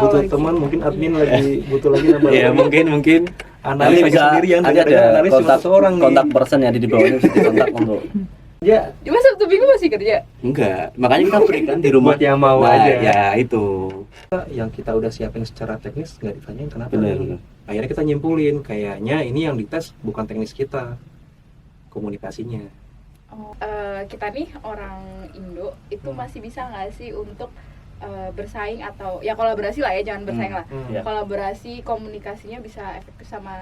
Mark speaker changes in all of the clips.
Speaker 1: butuh
Speaker 2: lagi.
Speaker 1: teman, mungkin admin lagi butuh lagi nambah.
Speaker 3: Ya mungkin
Speaker 1: analis
Speaker 3: nanti
Speaker 1: lagi sendiri yang
Speaker 3: ada
Speaker 1: analis cuma
Speaker 3: kontak
Speaker 1: seorang nih.
Speaker 3: kontak person yang ada di bawahnya bisa dikontak untuk
Speaker 1: Ya,
Speaker 2: Cuma Sabtu Minggu masih kerja.
Speaker 3: enggak, makanya kita break kan di rumah
Speaker 1: buat yang mau
Speaker 3: nah,
Speaker 1: aja.
Speaker 3: ya itu
Speaker 1: Yang kita udah siapin secara teknis nggak ditanyain kenapa
Speaker 3: benar.
Speaker 1: nih. Akhirnya kita nyimpulin kayaknya ini yang dites bukan teknis kita, komunikasinya.
Speaker 2: Kita nih orang Indo itu masih bisa nggak sih untuk bersaing atau ya kolaborasi lah ya, jangan bersaing lah.
Speaker 3: Ya.
Speaker 2: Kolaborasi komunikasinya bisa efektif sama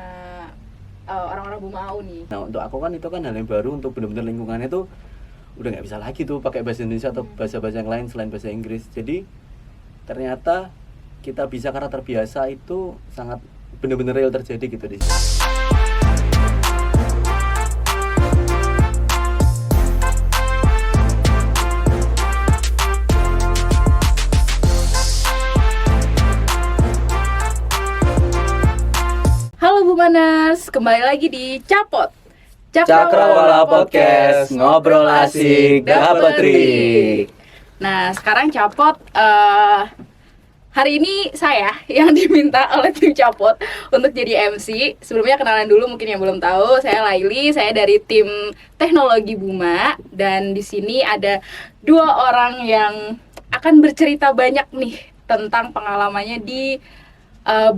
Speaker 2: orang-orang Bumau nih.
Speaker 3: Nah untuk aku kan itu kan hal yang baru, untuk benar-benar lingkungannya tuh udah nggak bisa lagi tuh pakai bahasa Indonesia atau bahasa-bahasa yang lain selain bahasa Inggris. Jadi ternyata kita bisa karena terbiasa, itu sangat benar-benar real terjadi gitu di sini.
Speaker 2: Halo Bumaners, kembali lagi di Capot
Speaker 3: Cakrawala Podcast, ngobrol asik, dapet trik.
Speaker 2: Nah sekarang Capot, hari ini saya yang diminta oleh tim Capot untuk jadi MC. Sebelumnya kenalan dulu mungkin yang belum tahu, saya Laili, saya dari tim teknologi Buma. Dan di sini ada dua orang yang akan bercerita banyak nih tentang pengalamannya di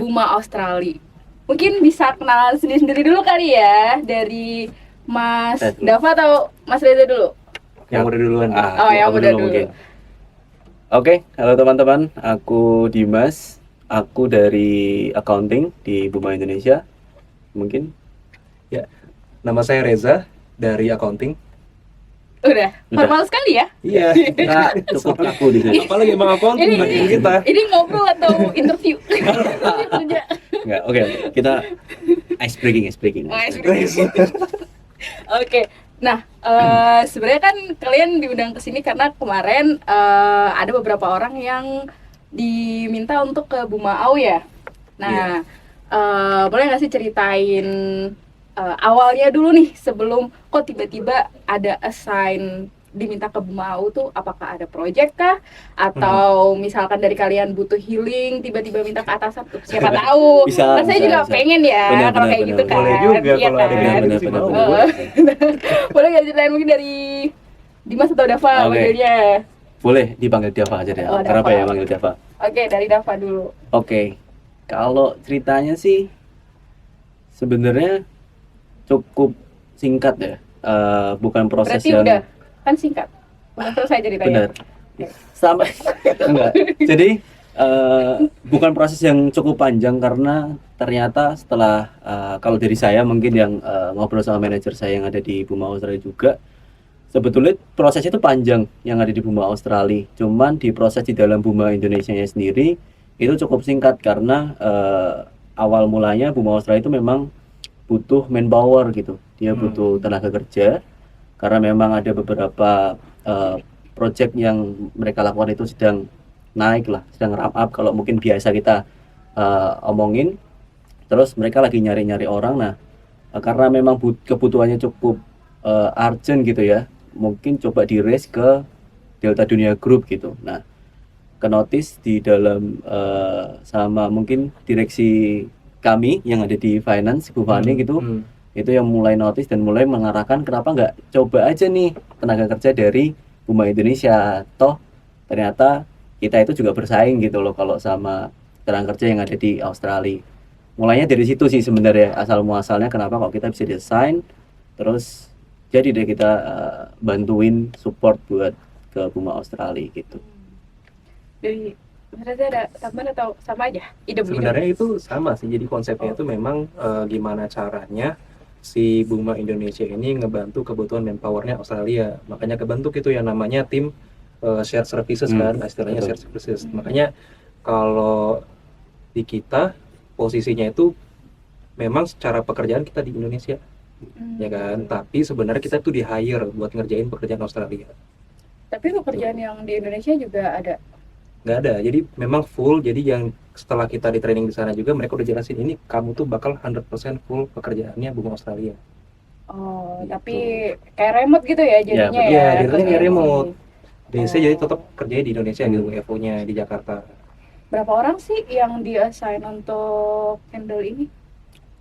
Speaker 2: Buma Australia. Mungkin bisa kenalan sendiri-sendiri dulu kali ya, dari Mas Dava atau Mas Reza dulu?
Speaker 1: Yang udah duluan.
Speaker 2: Oh, yang
Speaker 3: aku
Speaker 2: udah dulu.
Speaker 3: mungkin. Oke, halo teman-teman, aku Dimas, aku dari accounting di Buma Indonesia. Mungkin
Speaker 1: Ya, nama saya Reza dari accounting.
Speaker 2: Udah, formal sekali ya?
Speaker 1: Iya.
Speaker 3: nah, cukup aku di sini.
Speaker 1: Apalagi emang accounting bagian kita.
Speaker 2: Ini ngobrol atau interview? Kerja.
Speaker 3: Enggak, oke, kita ice breaking.
Speaker 2: Oke, nah sebenarnya kan kalian diundang ke sini karena kemarin ada beberapa orang yang diminta untuk ke Bumau ya. Nah, boleh nggak sih ceritain awalnya dulu nih, sebelum kok tiba-tiba ada assign diminta ke Bumau tuh, apakah ada project kah? Atau misalkan dari kalian butuh healing, tiba-tiba minta ke atasan tuh, siapa tahu.
Speaker 3: Bisa,
Speaker 2: Kan saya juga
Speaker 3: bisa.
Speaker 2: pengen ya,
Speaker 3: Benar,
Speaker 2: kalau
Speaker 3: benar,
Speaker 2: kayak
Speaker 3: benar.
Speaker 2: gitu kan.
Speaker 1: Boleh juga
Speaker 2: Iya
Speaker 1: kalau ada
Speaker 2: kan?
Speaker 1: yang
Speaker 3: Benar,
Speaker 1: gitu
Speaker 3: benar,
Speaker 1: mau.
Speaker 3: benar.
Speaker 2: Boleh nggak ceritain mungkin dari Dimas atau Dava
Speaker 3: Oke.
Speaker 2: manggilnya?
Speaker 3: Boleh dipanggil Dava aja deh.
Speaker 2: Oh,
Speaker 3: Kenapa
Speaker 2: Dava.
Speaker 3: ya manggil Dava?
Speaker 2: Oke, dari Dava dulu.
Speaker 3: Oke, kalau ceritanya sih sebenarnya cukup singkat ya. Bukan proses
Speaker 2: Berarti
Speaker 3: yang
Speaker 2: udah kan singkat. Udah selesai ceritanya.
Speaker 3: benar. Sampai enggak. Jadi bukan proses yang cukup panjang, karena ternyata setelah kalau dari saya mungkin yang ngobrol sama manajer saya yang ada di Buma Australia juga, sebetulnya prosesnya itu panjang yang ada di Buma Australia. Cuman di proses di dalam Buma Indonesia-nya sendiri itu cukup singkat, karena awal mulanya Buma Australia itu memang butuh manpower gitu. Dia butuh tenaga kerja karena memang ada beberapa project yang mereka lakukan itu sedang naik lah, sedang ramp up kalau mungkin biasa kita omongin. Terus mereka lagi nyari-nyari orang. Nah, karena memang kebutuhannya cukup urgent gitu ya, mungkin coba di raise ke Delta Dunia Group gitu. Nah, ke notice di dalam sama mungkin direksi kami yang ada di finance, Bu Fani gitu, itu yang mulai notice dan mulai mengarahkan kenapa nggak coba aja nih tenaga kerja dari Buma Indonesia. Toh ternyata kita itu juga bersaing gitu loh kalau sama tenaga kerja yang ada di Australia. Mulainya dari situ sih sebenarnya asal muasalnya kenapa kok kita bisa desain, terus jadi deh kita bantuin support buat ke Buma Australia gitu.
Speaker 2: Dari Reza ada tambahan atau sama aja? Ide
Speaker 1: Sebenarnya itu sama sih. Jadi konsepnya itu memang gimana caranya si Buma Indonesia ini ngebantu kebutuhan manpowernya Australia. Makanya kebentuk itu yang namanya tim shared services kan, istilahnya
Speaker 3: betul.
Speaker 1: shared services. Makanya kalau di kita posisinya itu memang secara pekerjaan kita di Indonesia, ya kan. Tapi sebenarnya kita tuh di hire buat ngerjain pekerjaan Australia.
Speaker 2: Tapi pekerjaan yang di Indonesia juga ada.
Speaker 1: Nggak ada, jadi memang full. Jadi yang setelah kita di training di sana juga mereka udah jelasin ini kamu tuh bakal 100% full pekerjaannya Buma Australia.
Speaker 2: Oh,
Speaker 1: Gitu.
Speaker 2: tapi kayak remote gitu ya jadinya
Speaker 3: betul.
Speaker 2: ya.
Speaker 1: Iya, jadinya kayak remote. DC
Speaker 2: Oh.
Speaker 1: jadi tetap kerjanya di Indonesia gitu, FO-nya di Jakarta.
Speaker 2: berapa orang sih yang di-assign untuk handle ini?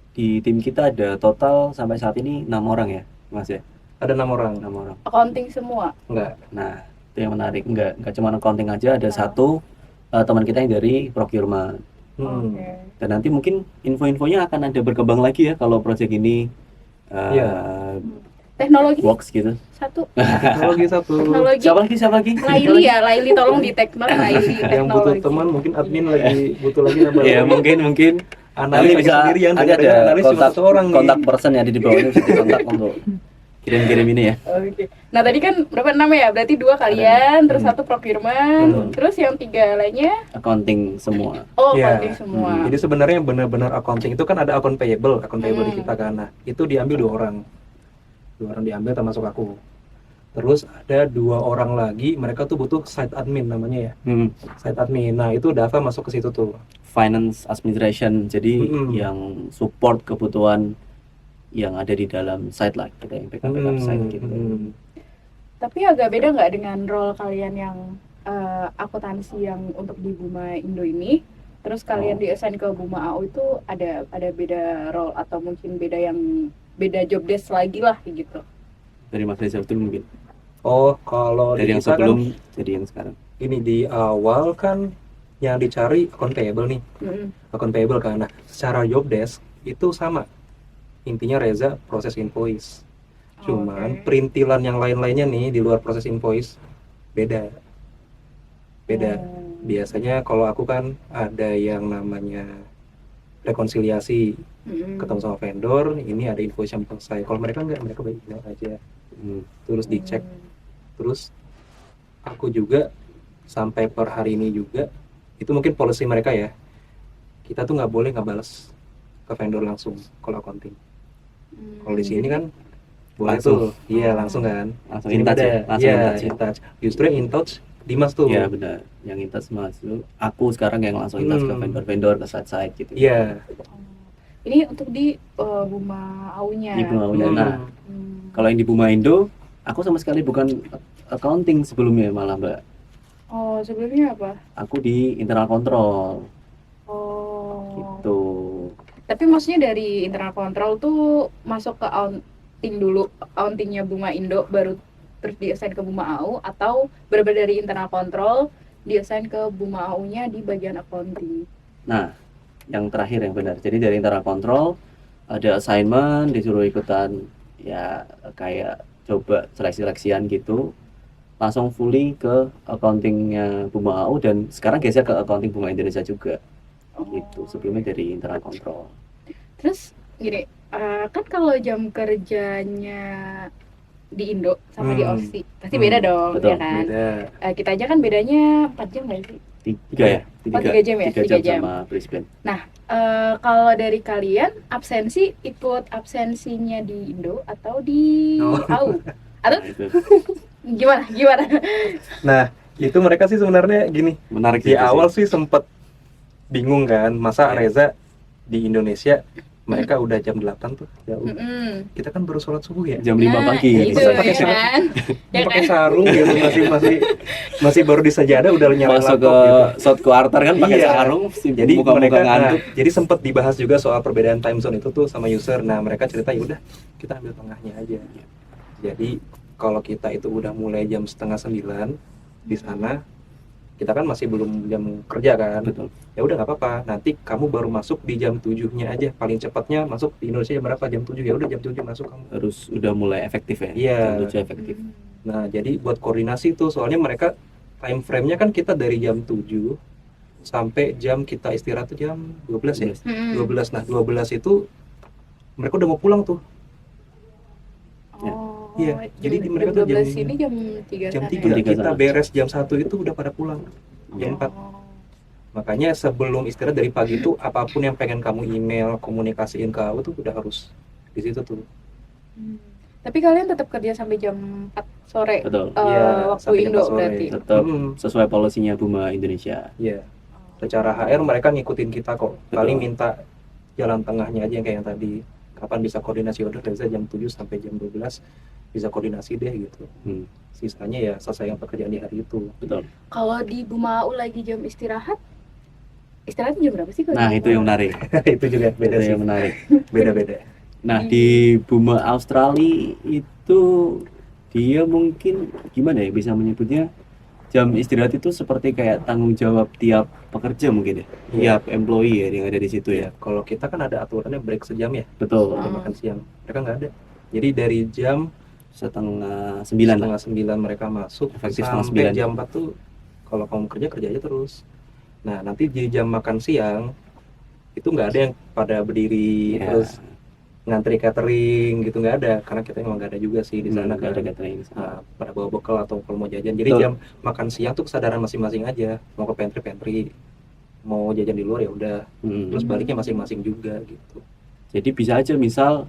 Speaker 3: Di tim kita ada total sampai saat ini 6 orang ya, Mas ya.
Speaker 1: Ada 6 orang.
Speaker 3: 6 orang.
Speaker 2: Accounting semua?
Speaker 1: Enggak.
Speaker 3: Nah, itu yang menarik. Enggak cuma accounting aja, ada
Speaker 2: Ah.
Speaker 3: satu teman kita yang dari procurement.
Speaker 2: Oke.
Speaker 3: Dan nanti mungkin info-infonya akan ada berkembang lagi ya kalau project ini
Speaker 1: Iya.
Speaker 2: Teknologi
Speaker 3: works gitu.
Speaker 2: satu.
Speaker 1: Teknologi satu.
Speaker 2: Teknologi.
Speaker 3: Siapa lagi?
Speaker 2: Laili ya, Laili tolong di tag note Laili
Speaker 1: Yang butuh
Speaker 2: teknologi.
Speaker 1: teman mungkin admin lagi butuh lagi nambah.
Speaker 3: Ya mungkin nanti
Speaker 1: Analis
Speaker 3: bisa
Speaker 1: sendirian,
Speaker 3: nanti ada
Speaker 1: dengar-dengar analis cuma
Speaker 3: kontak
Speaker 1: satu orang nih.
Speaker 3: kontak person ya di bawah ini bisa dikontak untuk kirim-kirim ini ya.
Speaker 2: Oke. Nah tadi kan berapa 6 ya? Berarti 2 kalian, terus
Speaker 3: Hmm.
Speaker 2: 1 procurement,
Speaker 3: Hmm.
Speaker 2: terus yang 3 lainnya
Speaker 3: Accounting semua.
Speaker 2: oh
Speaker 1: Iya.
Speaker 2: accounting semua.
Speaker 1: Jadi sebenarnya yang benar-benar accounting itu kan ada account payable di
Speaker 2: Hmm.
Speaker 1: kita kan. Nah, itu diambil 2 orang. 2 orang diambil termasuk aku. Terus ada 2 orang lagi, mereka tuh butuh site admin namanya ya. Site admin. Nah, itu Dava masuk ke situ tuh.
Speaker 3: Finance administration, jadi
Speaker 1: Mm-mm.
Speaker 3: yang support kebutuhan yang ada di dalam site lah, kita yang backup site gitu.
Speaker 2: Tapi agak beda nggak dengan role kalian yang akuntansi yang untuk di Buma Indo ini? Terus kalian
Speaker 3: Oh.
Speaker 2: di-assign ke Buma AU itu ada beda role atau mungkin beda job desk lagi lah kayak gitu.
Speaker 3: Dari Mas Reza dulu mungkin.
Speaker 1: Oh, kalau
Speaker 3: Dari
Speaker 1: di
Speaker 3: yang
Speaker 1: kita
Speaker 3: sebelum
Speaker 1: kan
Speaker 3: jadi yang sekarang.
Speaker 1: ini di awal kan yang dicari account payable nih.
Speaker 2: Mm-mm.
Speaker 1: Account payable kan. Nah, secara job desk itu sama. Intinya Reza proses invoice. Cuman
Speaker 2: Oke.
Speaker 1: perintilan yang lain-lainnya nih di luar proses invoice beda. Beda. Biasanya kalau aku kan ada yang namanya rekonsiliasi,
Speaker 2: Mm-mm.
Speaker 1: ketemu sama vendor, ini ada invoice yang selesai. Kalau mereka enggak, mereka baik email aja, terus dicek. Terus aku juga sampai per hari ini juga, itu mungkin policy mereka ya, kita tuh nggak boleh nggak balas ke vendor langsung kalau accounting. Kalau di sini kan boleh
Speaker 3: Langsung.
Speaker 1: tuh, iya langsung kan.
Speaker 3: Langsung
Speaker 1: Sini
Speaker 3: in touch
Speaker 1: ada,
Speaker 3: ya? Langsung
Speaker 1: iya
Speaker 3: in touch ya?
Speaker 1: in touch. Justru yang in touch Dimas tuh.
Speaker 3: Iya benar, yang intas masuk. Aku sekarang yang langsung intas ke
Speaker 1: Hmm.
Speaker 3: vendor-vendor, ke site-site gitu.
Speaker 1: Iya.
Speaker 2: Ini untuk di Buma AU-nya.
Speaker 3: Di Buma AU-nya. Nah,
Speaker 2: Hmm.
Speaker 3: kalau yang di Buma Indo, aku sama sekali bukan accounting sebelumnya malah Mbak.
Speaker 2: Oh, sebelumnya apa?
Speaker 3: Aku di internal control
Speaker 2: Oh.
Speaker 3: gitu.
Speaker 2: Tapi maksudnya dari internal control tuh masuk ke accounting dulu, accountingnya Buma Indo baru terus di-assign ke Buma AU atau benar-benar dari internal control di-assign ke Buma AU-nya di bagian accounting.
Speaker 3: Nah, yang terakhir yang benar. Jadi dari internal control ada assignment, disuruh ikutan ya kayak coba seleksi-seleksian gitu. Langsung fully ke accountingnya Buma AU dan sekarang geser ke accounting Buma Indonesia juga. Gitu. Sebelumnya dari internal control.
Speaker 2: Terus gini, kan kalau jam kerjanya di Indo sama di
Speaker 1: Hmm.
Speaker 2: Aussie pasti beda dong,
Speaker 3: Betul,
Speaker 2: ya kan?
Speaker 1: Beda.
Speaker 2: Kita aja kan bedanya 4 jam nggak sih?
Speaker 3: 3 ya?
Speaker 2: Oh, 3 jam ya?
Speaker 3: 3
Speaker 2: 3
Speaker 3: jam
Speaker 2: jam.
Speaker 3: sama Brisbane.
Speaker 2: Kalau dari kalian absensi ikut absensinya di Indo atau di
Speaker 1: Oh.
Speaker 2: AU? Atau
Speaker 3: Nah, itu
Speaker 2: gimana?
Speaker 1: Nah, itu mereka sih sebenarnya gini.
Speaker 3: menarik
Speaker 1: Di
Speaker 3: gitu
Speaker 1: awal sih sempet bingung kan, masa
Speaker 3: Iya.
Speaker 1: Reza di Indonesia mereka udah jam 8 tuh jauh.
Speaker 2: Mm-mm.
Speaker 1: Kita kan baru sholat subuh ya.
Speaker 3: Jam 5
Speaker 2: Nah,
Speaker 3: pagi.
Speaker 2: itu
Speaker 1: Masa
Speaker 2: ya
Speaker 1: pakai
Speaker 2: kan? Ya
Speaker 1: Pakai
Speaker 2: kan?
Speaker 1: sarung gitu masih baru di sajadah udah nyalain
Speaker 3: Masuk ke
Speaker 1: laptop gitu.
Speaker 3: short quarter kan pakai
Speaker 1: Iya.
Speaker 3: sarung,
Speaker 1: Jadi
Speaker 3: muka-muka
Speaker 1: mereka
Speaker 3: ngantuk.
Speaker 1: jadi sempat dibahas juga soal perbedaan time zone itu tuh sama user. Nah, mereka cerita ya udah kita ambil tengahnya aja. Jadi kalau kita itu udah mulai jam 8:30 di sana, kita kan masih belum jam kerja kan.
Speaker 3: Betul.
Speaker 1: Ya udah nggak apa-apa, nanti kamu baru masuk di jam 7-nya aja, paling cepatnya masuk di Indonesia jam berapa? Jam 7. Ya udah jam 7 masuk kamu.
Speaker 3: Harus udah mulai efektif ya.
Speaker 1: Iya.
Speaker 3: Jam 7 efektif.
Speaker 1: Nah, jadi buat koordinasi tuh, soalnya mereka time frame-nya kan kita dari jam 7 sampai jam kita istirahat tuh jam 12 ya. 12. Nah, 12 itu mereka udah mau pulang tuh.
Speaker 2: Oh,
Speaker 1: Iya, jadi
Speaker 2: jam
Speaker 1: mereka tuh
Speaker 2: 12
Speaker 1: jam-
Speaker 2: ini jam 3
Speaker 1: Jam
Speaker 2: sana
Speaker 1: 3
Speaker 2: ya?
Speaker 3: 3
Speaker 1: kita
Speaker 3: sana.
Speaker 1: beres jam 1 itu udah pada pulang. Jam 4.
Speaker 2: Oh.
Speaker 1: Makanya sebelum istirahat dari pagi itu apapun yang pengen kamu email, komunikasiin ke aku tuh udah harus di situ tuh.
Speaker 2: Hmm. Tapi kalian tetap kerja sampai jam 4 sore
Speaker 3: Betul.
Speaker 2: waktu
Speaker 1: sampai jam
Speaker 2: Indo
Speaker 1: 4 sore.
Speaker 2: berarti.
Speaker 3: Tetap
Speaker 1: Hmm,
Speaker 3: sesuai polisinya Buma Indonesia.
Speaker 1: iya. Secara HR mereka ngikutin kita kok. Paling
Speaker 3: Betul.
Speaker 1: minta jalan tengahnya aja yang kayak yang tadi. Kapan bisa koordinasi udah Reza jam 7 sampai jam 12 bisa koordinasi deh gitu.
Speaker 3: Hmm,
Speaker 1: Sisanya ya selesaikan pekerjaan di hari itu.
Speaker 3: betul.
Speaker 2: Kalau di Buma AU lagi jam istirahat, Istirahatnya jam berapa sih kalau
Speaker 3: Nah,
Speaker 2: jam
Speaker 3: itu yang
Speaker 2: malam?
Speaker 3: menarik.
Speaker 1: Itu juga beda
Speaker 3: Itu
Speaker 1: sih,
Speaker 3: yang menarik.
Speaker 1: beda-beda.
Speaker 3: Nah, di Buma Australia itu dia mungkin gimana ya bisa menyebutnya, jam istirahat itu seperti kayak tanggung jawab tiap pekerja mungkin ya,
Speaker 1: Iya.
Speaker 3: tiap employee ya yang ada di situ
Speaker 1: Ya,
Speaker 3: ya.
Speaker 1: kalau kita kan ada aturannya break sejam ya,
Speaker 3: Betul.
Speaker 1: jam makan siang. Mereka nggak ada. Jadi dari jam
Speaker 3: 8:30 lah.
Speaker 1: 8:30 mereka masuk
Speaker 3: Efektif setengah
Speaker 1: sampai
Speaker 3: 9.
Speaker 1: jam 4 tuh kalau kamu kerja aja terus. Nah, nanti di jam makan siang itu nggak ada yang pada berdiri
Speaker 3: Ya.
Speaker 1: terus ngantri catering gitu, nggak ada, karena kita emang nggak ada juga sih di sana
Speaker 3: Nggak ada
Speaker 1: kan.
Speaker 3: catering.
Speaker 1: Nah, pada bawa bekal atau kalau mau jajan. Jadi
Speaker 3: Betul.
Speaker 1: jam makan siang tuh kesadaran masing-masing aja. Mau ke pantry, mau jajan di luar ya udah.
Speaker 3: Hmm.
Speaker 1: Terus baliknya masing-masing juga gitu.
Speaker 3: Jadi bisa aja misal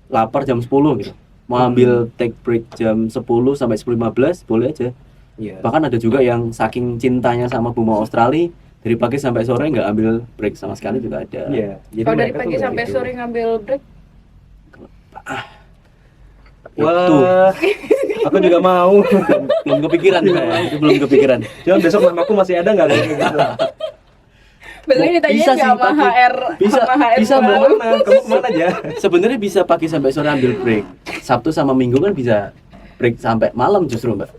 Speaker 3: lapar jam 10 gitu. Mau ambil take break jam 10 sampai 10:15 boleh aja.
Speaker 1: Iya.
Speaker 3: Bahkan ada juga yang saking cintanya sama Buma Australia dari pagi sampai sore nggak ambil break sama sekali juga ada.
Speaker 1: Iya. Jadi
Speaker 2: Kalau dari
Speaker 1: mereka
Speaker 2: pagi
Speaker 1: tuh
Speaker 2: sampai
Speaker 1: gitu.
Speaker 2: sore ngambil break,
Speaker 3: Itu
Speaker 1: Wah, aku juga mau.
Speaker 3: belum kepikiran saya, itu belum kepikiran.
Speaker 1: Cuman besok namaku masih ada nggak kayak gitu?
Speaker 2: biasanya ditanya
Speaker 3: Bisa sih,
Speaker 2: nggak sama
Speaker 3: tapi
Speaker 2: HR,
Speaker 3: bisa-
Speaker 2: sama HR
Speaker 3: bisa, Mbak.
Speaker 2: baru.
Speaker 1: Mana? Kamu kemana aja?
Speaker 3: Sebenarnya bisa pagi sampai sore ambil break. Sabtu sama Minggu kan bisa break sampai malam justru, Mbak.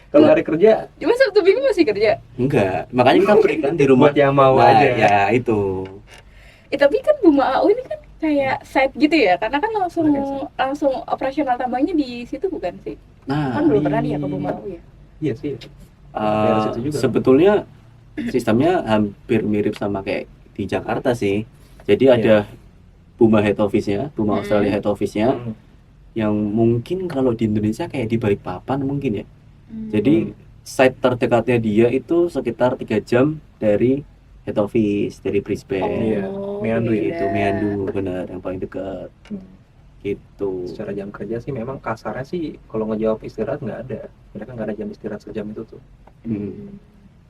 Speaker 1: Kalau hari kerja
Speaker 2: Cuma Sabtu Minggu masih kerja.
Speaker 3: Enggak, makanya kita break kan di rumah.
Speaker 1: buat yang mau
Speaker 3: Nah,
Speaker 1: aja.
Speaker 3: ya itu.
Speaker 2: Tapi kan Buma AU ini kan kayak site gitu ya, karena kan langsung operasional tambangnya di situ bukan sih?
Speaker 3: Nah,
Speaker 2: Kan belum pernah nih ya ke Buma AU ya.
Speaker 1: Iya sih.
Speaker 3: eh,
Speaker 1: Daerah situ juga.
Speaker 3: sebetulnya sistemnya hampir mirip sama kayak di Jakarta sih. Jadi
Speaker 1: Iya.
Speaker 3: ada Buma head office-nya, Buma Australia head office-nya
Speaker 1: Hmm.
Speaker 3: yang mungkin kalau di Indonesia kayak di Balikpapan mungkin ya. Jadi site terdekatnya dia itu sekitar 3 jam dari head office dari Brisbane.
Speaker 1: Iya, Meandu
Speaker 2: beda.
Speaker 3: Itu Meandu benar yang paling dekat
Speaker 1: Hmm.
Speaker 3: gitu.
Speaker 1: Secara jam kerja sih memang kasarnya sih kalau ngejawab istirahat nggak ada. Mereka nggak ada jam istirahat sejam itu tuh.
Speaker 3: Hmm.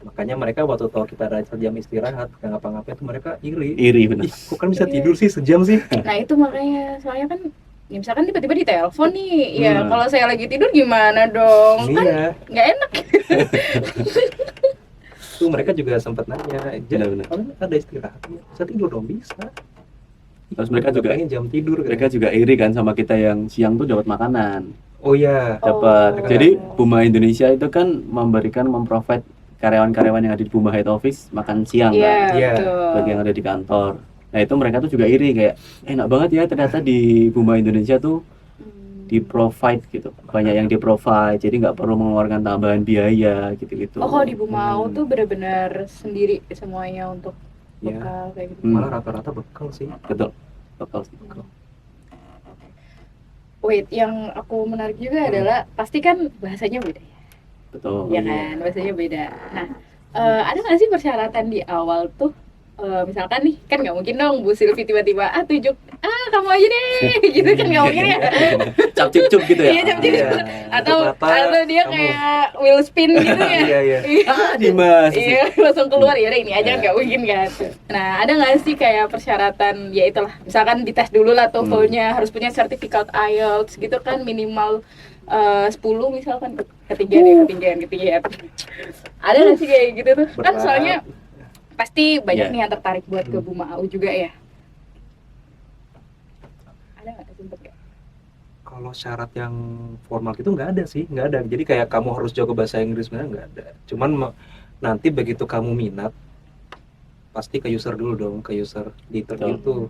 Speaker 1: Makanya mereka waktu tahu kita ada sejam istirahat nggak ngapa-ngapain tuh mereka iri.
Speaker 3: Iri benar.
Speaker 1: Ih, kok kan bisa tidur sih sejam sih?
Speaker 2: Nah itu makanya, soalnya kan ya misalkan tiba-tiba ditelepon nih, ya
Speaker 3: Hmm.
Speaker 2: kalau saya lagi tidur gimana dong? Kan
Speaker 1: Iya.
Speaker 2: nggak enak.
Speaker 1: Tuh mereka juga sempat nanya,
Speaker 3: Benar-benar.
Speaker 1: "Kalian ada istirahatnya? Bisa tidur dong?" Bisa.
Speaker 3: Terus mereka
Speaker 1: Nggak
Speaker 3: juga
Speaker 1: pengen jam tidur kan?
Speaker 3: mereka juga iri kan sama kita yang siang tuh dapat makanan.
Speaker 1: Oh iya.
Speaker 3: Dapat.
Speaker 2: Oh.
Speaker 3: Jadi Buma Indonesia itu kan memprovide karyawan-karyawan yang ada di Buma head office makan siang
Speaker 2: Iya,
Speaker 3: kan.
Speaker 1: Iya.
Speaker 2: betul.
Speaker 3: Bagi yang ada di kantor. Nah, itu mereka tuh juga iri kayak enak banget ya ternyata di Buma Indonesia tuh di provide gitu, banyak yang di provide, jadi nggak perlu mengeluarkan tambahan biaya gitu-gitu.
Speaker 2: Oh, kalau di Buma AU
Speaker 3: Hmm.
Speaker 2: tuh benar-benar sendiri semuanya untuk
Speaker 1: Iya.
Speaker 2: bekal kayak gitu.
Speaker 1: Malah rata-rata bekal sih.
Speaker 3: Betul, bekal.
Speaker 2: Wait, yang aku menarik juga adalah pasti kan bahasanya beda ya,
Speaker 3: Betul.
Speaker 2: ya kan? Bahasanya beda. Nah, ada nggak sih persyaratan di awal tuh? Misalkan nih, kan nggak mungkin dong Bu Silvi tiba-tiba tunjuk, kamu aja deh, gitu kan nggak mungkin ya.
Speaker 3: Cap cip cup gitu ya.
Speaker 2: Iya, cap cip
Speaker 1: Iya.
Speaker 2: cup. Atau
Speaker 1: Tutup mata,
Speaker 2: atau dia
Speaker 1: kamu.
Speaker 2: kayak wheel spin gitu ya.
Speaker 1: Iya, iya.
Speaker 3: Dimas.
Speaker 2: Iya, langsung keluar ya udah ini aja
Speaker 3: Iya.
Speaker 2: nggak mungkin kan. Nah, ada nggak sih kayak persyaratan ya itulah, misalkan dites dulu lah TOEFL-nya, harus punya sertifikat IELTS gitu kan minimal 10 misalkan ketinggian. Ada nggak sih kayak gitu tuh? Kan
Speaker 1: Berat.
Speaker 2: soalnya pasti banyak
Speaker 3: Iya.
Speaker 2: nih yang tertarik buat ke Buma AU juga ya. Ada nggak sempet nggak?
Speaker 1: Kalau syarat yang formal gitu nggak ada sih, nggak ada. Jadi kayak kamu harus jago bahasa Inggris sebenarnya nggak ada. Cuman nanti begitu kamu minat, pasti ke user dulu dong, ke user di interview
Speaker 3: Betul.
Speaker 1: tuh.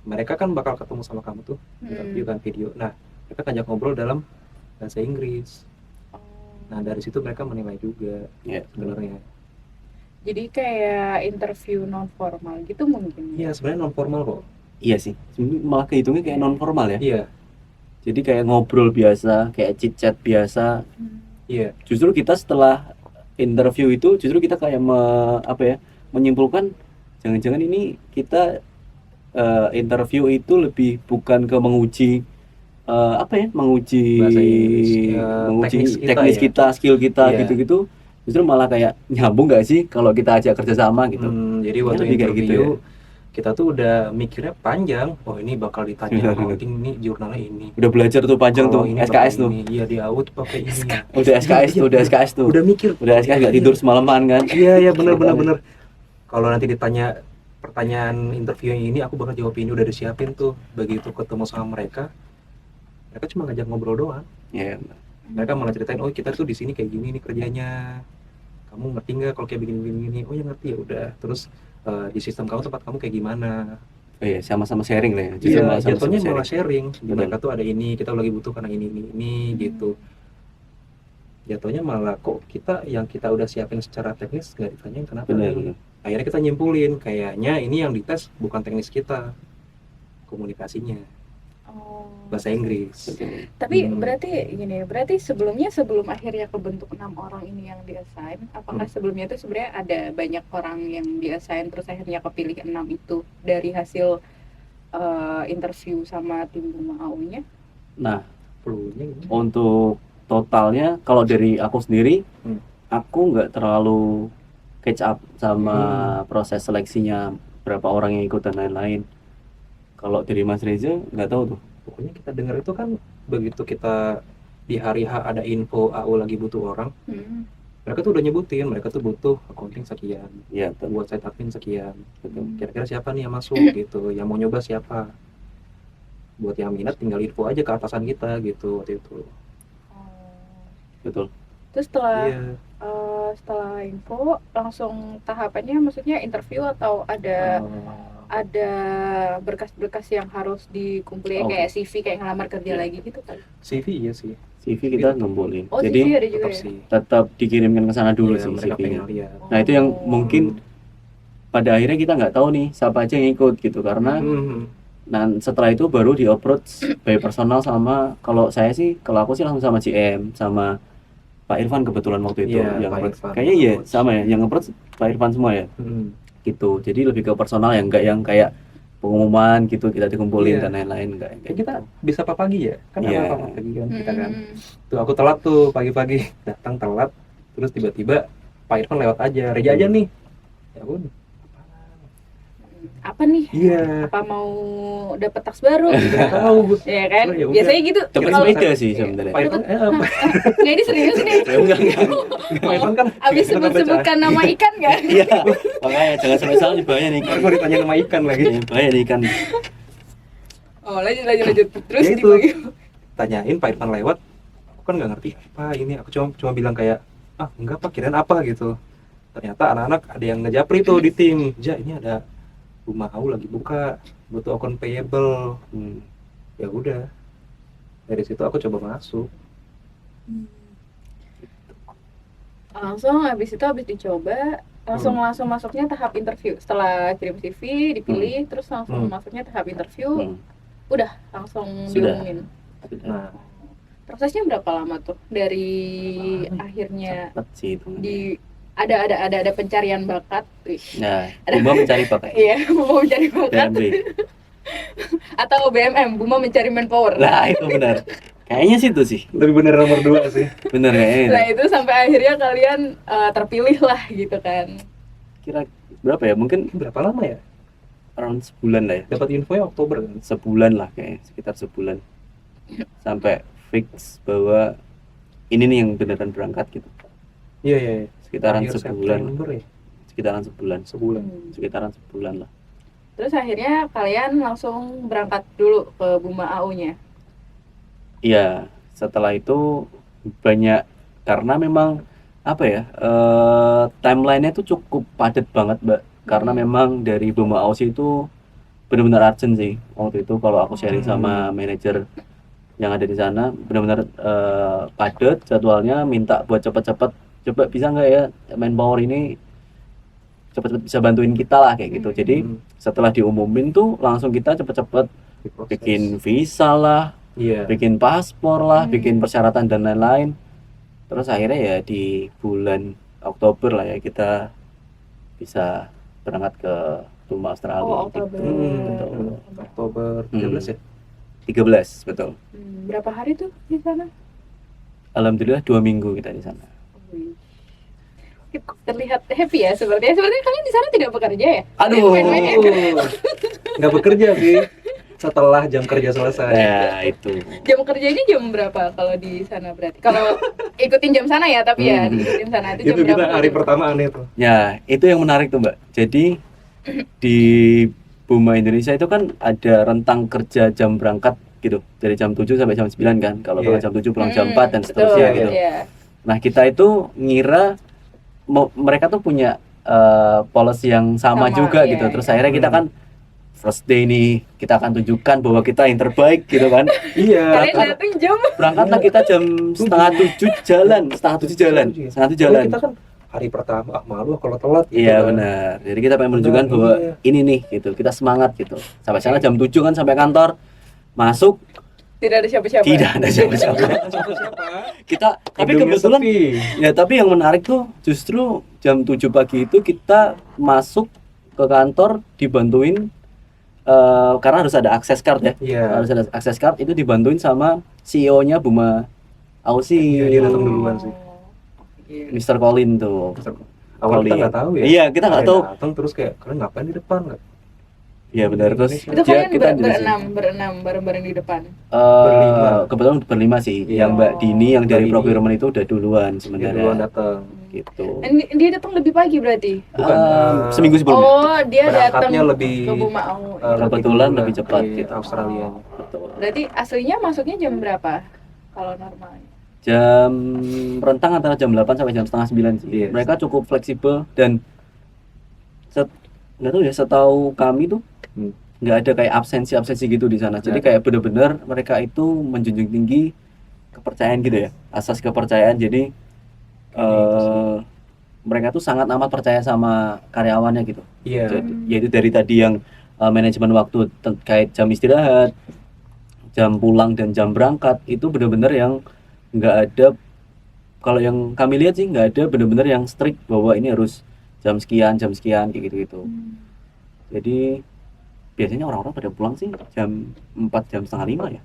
Speaker 1: Mereka kan bakal ketemu sama kamu tuh, interview kan video. Nah, mereka ngajak ngobrol dalam bahasa Inggris. Nah, dari situ mereka menilai juga
Speaker 3: Iya.
Speaker 1: sebenarnya.
Speaker 2: Jadi kayak interview non formal gitu mungkin.
Speaker 1: Iya, sebenarnya non formal kok.
Speaker 3: Iya sih. Sebenarnya malah kehitungnya kayak non formal ya.
Speaker 1: Iya,
Speaker 3: Jadi kayak ngobrol biasa, kayak chit chat biasa.
Speaker 1: iya.
Speaker 3: Justru kita setelah interview itu justru kita kayak menyimpulkan jangan-jangan ini kita interview itu lebih bukan ke menguji menguji
Speaker 1: Bahasa Inggris,
Speaker 3: menguji
Speaker 1: teknis kita
Speaker 3: teknis
Speaker 1: ya.
Speaker 3: kita, skill kita
Speaker 1: Iya.
Speaker 3: gitu-gitu. Justru malah kayak nyambung nggak sih kalau kita ajak kerjasama gitu.
Speaker 1: Jadi waktu
Speaker 3: lebih kayak
Speaker 1: interview
Speaker 3: gitu
Speaker 1: kita tuh udah mikirnya panjang. Oh, ini bakal ditanya coding, ini jurnalnya ini.
Speaker 3: Udah belajar tuh panjang
Speaker 1: Oh,
Speaker 3: tuh
Speaker 1: ini
Speaker 3: SKS
Speaker 1: pakai
Speaker 3: tuh.
Speaker 1: ini. Iya, di AUD pakai ini.
Speaker 3: Udah SKS tuh, udah SKS tuh.
Speaker 1: Udah mikir.
Speaker 3: Udah SKS nggak tidur semalaman kan.
Speaker 1: Iya, iya, benar. kalau nanti ditanya pertanyaan interview yang ini, aku bakal jawab ini, udah disiapin tuh. Begitu ketemu sama mereka cuma ngajak ngobrol doang.
Speaker 3: Ya,
Speaker 1: Mereka malah ceritain, oh kita tuh di sini kayak gini nih kerjanya, kamu ngerti nggak kalau kayak begini? Oh ya ngerti, ya udah. Terus di sistem kamu, tempat kamu kayak gimana?
Speaker 3: iya, sama-sama sharing lah ya. Justru
Speaker 1: Iya,
Speaker 3: malah sama-sama
Speaker 1: jatuhnya malah sharing. Di
Speaker 3: Betul.
Speaker 1: mereka tuh ada ini, kita lagi butuh karena ini gitu. Jatuhnya malah kok yang kita udah siapin secara teknis nggak ditanyain kenapa
Speaker 3: Benar,
Speaker 1: nih.
Speaker 3: benar.
Speaker 1: Akhirnya kita nyimpulin, kayaknya ini yang dites bukan teknis kita, komunikasinya,
Speaker 2: Oh.
Speaker 1: bahasa Inggris.
Speaker 3: Betul.
Speaker 2: Tapi berarti sebelum akhirnya kebentuk 6 orang ini yang di-assign, apakah sebelumnya itu sebenarnya ada banyak orang yang di-assign terus akhirnya kepilih 6 itu dari hasil interview sama tim Buma AU-nya?
Speaker 3: Nah,
Speaker 1: Perlunya ini.
Speaker 3: untuk totalnya kalau dari aku sendiri,
Speaker 1: Hmm.
Speaker 3: aku nggak terlalu catch up sama proses seleksinya, berapa orang yang ikut dan lain-lain. Kalau dari Mas Reza nggak tahu tuh.
Speaker 1: Pokoknya kita dengar itu kan begitu kita di hari H ada info AU lagi butuh orang, mereka tuh udah nyebutin, mereka tuh butuh accounting sekian,
Speaker 3: Ya, betul.
Speaker 1: buat site admin sekian, gitu.
Speaker 2: Hmm.
Speaker 1: Kira-kira siapa nih yang masuk gitu, yang mau nyoba siapa. Buat yang minat tinggal info aja ke atasan kita gitu waktu itu.
Speaker 3: Betul.
Speaker 2: Terus setelah
Speaker 1: Iya.
Speaker 2: setelah info langsung tahapannya maksudnya interview atau ada berkas-berkas yang harus dikumpulin
Speaker 3: Oke.
Speaker 2: kayak CV kayak ngelamar kerja
Speaker 3: Iya.
Speaker 2: lagi gitu kan?
Speaker 1: CV iya sih.
Speaker 3: CV kita ngumpulin.
Speaker 2: Oh,
Speaker 3: Jadi
Speaker 2: CV ada juga
Speaker 1: Tetap
Speaker 2: ya?
Speaker 1: sih.
Speaker 3: tetap dikirimkan ke sana dulu
Speaker 1: Iya,
Speaker 3: sih
Speaker 1: mereka pengen
Speaker 3: CV-nya.
Speaker 1: lihat.
Speaker 3: Nah, itu yang
Speaker 2: Oh.
Speaker 3: mungkin pada akhirnya kita nggak tahu nih siapa aja yang ikut gitu karena dan setelah itu baru di approach by personal sama kalau aku sih langsung sama GM sama Pak Irfan kebetulan waktu itu
Speaker 1: Iya,
Speaker 3: yang
Speaker 1: Pak
Speaker 3: approach.
Speaker 1: Irfan.
Speaker 3: Kayaknya iya sama ya yang approach Pak Irfan semua ya
Speaker 1: Hmm.
Speaker 3: gitu. Jadi lebih ke personal yang enggak yang kayak pengumuman gitu kita dikumpulin
Speaker 1: Iya.
Speaker 3: dan lain-lain enggak yang
Speaker 1: Kayak
Speaker 3: kayak
Speaker 1: kita
Speaker 3: gitu.
Speaker 1: bisa apa pagi ya? Kan
Speaker 3: Iya.
Speaker 1: apa pagi kan kita kan.
Speaker 2: Hmm.
Speaker 1: Tuh aku telat tuh pagi-pagi, datang telat, terus tiba-tiba Pak Irfan lewat aja, Reja aja nih. Ya udah.
Speaker 2: Apa nih?
Speaker 1: Iya.
Speaker 2: Apa mau dapat tas baru?
Speaker 1: Nggak tahu.
Speaker 2: Ya kan?
Speaker 1: Oh, ya udah.
Speaker 2: Biasanya gitu.
Speaker 3: Dapat
Speaker 2: Kalau
Speaker 3: sepeda sih sebenarnya.
Speaker 1: Pak Irfan,
Speaker 2: nggak ini serius nih.
Speaker 3: Enggak.
Speaker 1: Pak Irfan kan.
Speaker 2: Abis
Speaker 1: kita baca.
Speaker 2: sebut-sebutkan nama ikan nggak?
Speaker 3: Iya. Makanya jangan sampai salah nih bahaya nih.
Speaker 1: Ntar gue ditanya nama ikan lagi.
Speaker 3: Ya, bahaya nih kan.
Speaker 2: Oh lanjut. Terus
Speaker 1: Ya itu.
Speaker 2: dibagi.
Speaker 1: Tanyain Pak Irfan lewat, aku kan nggak ngerti apa ini. Aku cuma bilang kayak, enggak Pak, kirain apa gitu. Ternyata anak-anak ada yang ngejapri tuh di tim. Ja, ini ada rumah AU lagi buka, butuh account payable. Ya udah. Dari situ aku coba masuk.
Speaker 2: Langsung habis dicoba langsung masuknya tahap interview. Setelah kirim CV dipilih terus langsung masuknya tahap interview. Udah langsung
Speaker 3: Sudah.
Speaker 2: diumumin.
Speaker 1: Nah,
Speaker 2: Prosesnya berapa lama tuh dari akhirnya
Speaker 3: Cepet sih itu.
Speaker 2: ada pencarian bakat. Wih.
Speaker 3: Nah, Buma mencari pakai
Speaker 2: Iya, Buma mencari bakat
Speaker 3: BMB.
Speaker 2: atau BMM, Buma mencari manpower.
Speaker 3: Nah, itu benar. Kayaknya sih itu sih.
Speaker 1: lebih bener nomor 2 sih.
Speaker 3: Benar kayaknya.
Speaker 2: Nah, itu sampai akhirnya kalian terpilih lah gitu kan.
Speaker 3: Kira berapa ya? Mungkin
Speaker 1: Berapa lama ya?
Speaker 3: around sebulan lah ya.
Speaker 1: Dapat infonya Oktober kan?
Speaker 3: Sebulan lah kayaknya, sekitar sebulan. Sampai fix bahwa ini nih yang beneran berangkat gitu.
Speaker 1: Iya.
Speaker 3: Sekitaran
Speaker 1: Akhir
Speaker 3: sebulan.
Speaker 1: September ya?
Speaker 3: Sekitaran sebulan.
Speaker 1: Sebulan.
Speaker 3: Sekitaran sebulan lah.
Speaker 2: Terus akhirnya kalian langsung berangkat dulu ke Buma AU-nya.
Speaker 3: Iya, setelah itu banyak karena memang apa ya? Timeline-nya tuh cukup padat banget, Mbak. Karena memang dari Buma Aussie itu benar-benar urgent sih. Waktu itu kalau aku sharing sama manajer yang ada di sana, benar-benar padat jadwalnya, minta buat cepet-cepet, coba bisa nggak ya manpower ini cepet-cepet bisa bantuin kita lah kayak gitu. Jadi setelah diumumin tuh langsung kita cepet-cepet
Speaker 1: Diproses.
Speaker 3: bikin visa lah,
Speaker 1: Iya.
Speaker 3: bikin paspor lah, bikin persyaratan dan lain-lain. Terus akhirnya ya di bulan Oktober lah ya kita bisa berangkat ke Buma Australia.
Speaker 2: Oh, Oktober.
Speaker 3: Betul.
Speaker 1: Oktober 13 ya?
Speaker 3: 13, betul.
Speaker 2: Berapa hari tuh di sana?
Speaker 3: Alhamdulillah 2 minggu kita di sana.
Speaker 2: Wih. Terlihat happy ya sepertinya. Sepertinya kalian di sana tidak bekerja ya?
Speaker 3: Aduh.
Speaker 2: Main-main ya?
Speaker 1: Nggak bekerja sih. setelah jam kerja selesai.
Speaker 3: Nah, itu.
Speaker 2: Jam kerjanya jam berapa kalau di sana berarti? Kalau ikutin jam sana ya, tapi ya ikutin sana itu jam
Speaker 1: Itu kita
Speaker 2: berapa?
Speaker 1: hari pertama aneh tuh.
Speaker 3: Ya, itu yang menarik tuh, Mbak. Jadi di Buma Indonesia itu kan ada rentang kerja jam berangkat gitu. Dari jam 7 sampai jam 9 kan. Kalau
Speaker 1: Iya.
Speaker 3: pulang jam 7 pulang jam 4 dan
Speaker 2: Betul,
Speaker 3: seterusnya gitu.
Speaker 2: iya.
Speaker 3: Nah, kita itu ngira mereka tuh punya policy yang sama
Speaker 2: Sama,
Speaker 3: juga
Speaker 2: iya,
Speaker 3: gitu.
Speaker 2: iya.
Speaker 3: Terus akhirnya kita kan first day nih, kita akan tunjukkan bahwa kita yang terbaik gitu kan.
Speaker 1: Iya.
Speaker 2: Kalian datang jam
Speaker 3: Berangkatlah kita jam setengah 7 jalan, setengah 7 jalan, setengah 7 jalan.
Speaker 1: Kalau kita kan hari pertama malu kalau telat gitu
Speaker 3: Iya
Speaker 1: kan.
Speaker 3: benar. Jadi kita pengen menunjukkan
Speaker 1: Benar,
Speaker 3: bahwa
Speaker 1: iya.
Speaker 3: ini nih gitu. Kita semangat gitu. Sampai sana jam 7 kan sampai kantor. Masuk
Speaker 2: tidak ada siapa-siapa.
Speaker 3: tidak ada siapa-siapa.
Speaker 1: Siapa-siapa.
Speaker 3: Kita tapi
Speaker 1: Hidungnya
Speaker 3: kebetulan
Speaker 1: sepi.
Speaker 3: ya tapi yang menarik tuh justru jam 7 pagi itu kita masuk ke kantor dibantuin karena harus ada akses card ya.
Speaker 1: Iya.
Speaker 3: Harus ada akses card itu dibantuin sama CEO-nya Buma Aussie.
Speaker 1: Iya, dia datang duluan sih.
Speaker 2: Iya.
Speaker 3: Mr. Colin tuh.
Speaker 1: Awal kita
Speaker 3: Colin.
Speaker 1: nggak tahu ya.
Speaker 3: Iya, kita nggak tahu.
Speaker 1: Datang terus kayak kalian ngapain di depan nggak?
Speaker 3: Iya benar terus
Speaker 2: Itu
Speaker 3: dia
Speaker 2: kalian
Speaker 3: kita di sini.
Speaker 2: berenam bareng-bareng di depan.
Speaker 1: Berlima.
Speaker 3: Kebetulan berlima sih.
Speaker 1: Iya.
Speaker 3: Yang Mbak Dini yang dari
Speaker 1: Mbak Dini.
Speaker 3: procurement itu udah duluan
Speaker 1: Dia
Speaker 3: sebenarnya.
Speaker 1: duluan datang.
Speaker 3: Gitu.
Speaker 2: Dan dia datang lebih pagi berarti.
Speaker 1: Bukan,
Speaker 3: seminggu sebelumnya.
Speaker 2: Oh, dia datang
Speaker 1: berangkatnya lebih
Speaker 2: ke Buma Au.
Speaker 3: Kebetulan
Speaker 1: dulu
Speaker 3: lebih
Speaker 1: lah
Speaker 3: cepat
Speaker 1: dari
Speaker 3: gitu.
Speaker 1: Australia.
Speaker 3: Betul.
Speaker 2: Berarti aslinya masuknya jam berapa? Kalau normalnya.
Speaker 3: Jam rentang antara jam 8 sampai jam setengah 9 sih.
Speaker 1: Yes.
Speaker 3: Mereka cukup fleksibel dan nggak tahu ya, setahu kami tuh
Speaker 1: Hmm.
Speaker 3: nggak ada kayak absensi gitu di sana. Jadi
Speaker 1: Nggak
Speaker 3: kayak benar-benar mereka itu menjunjung tinggi kepercayaan gitu ya, asas kepercayaan. Jadi mereka tuh sangat amat percaya sama karyawannya gitu.
Speaker 1: Iya.
Speaker 3: Yaitu dari tadi yang manajemen waktu terkait jam istirahat, jam pulang dan jam berangkat itu benar-benar yang nggak ada. Kalau yang kami lihat sih nggak ada benar-benar yang strict bahwa ini harus jam sekian kayak gitu-gitu. Jadi biasanya orang-orang pada pulang sih jam 4 jam setengah 5 ya.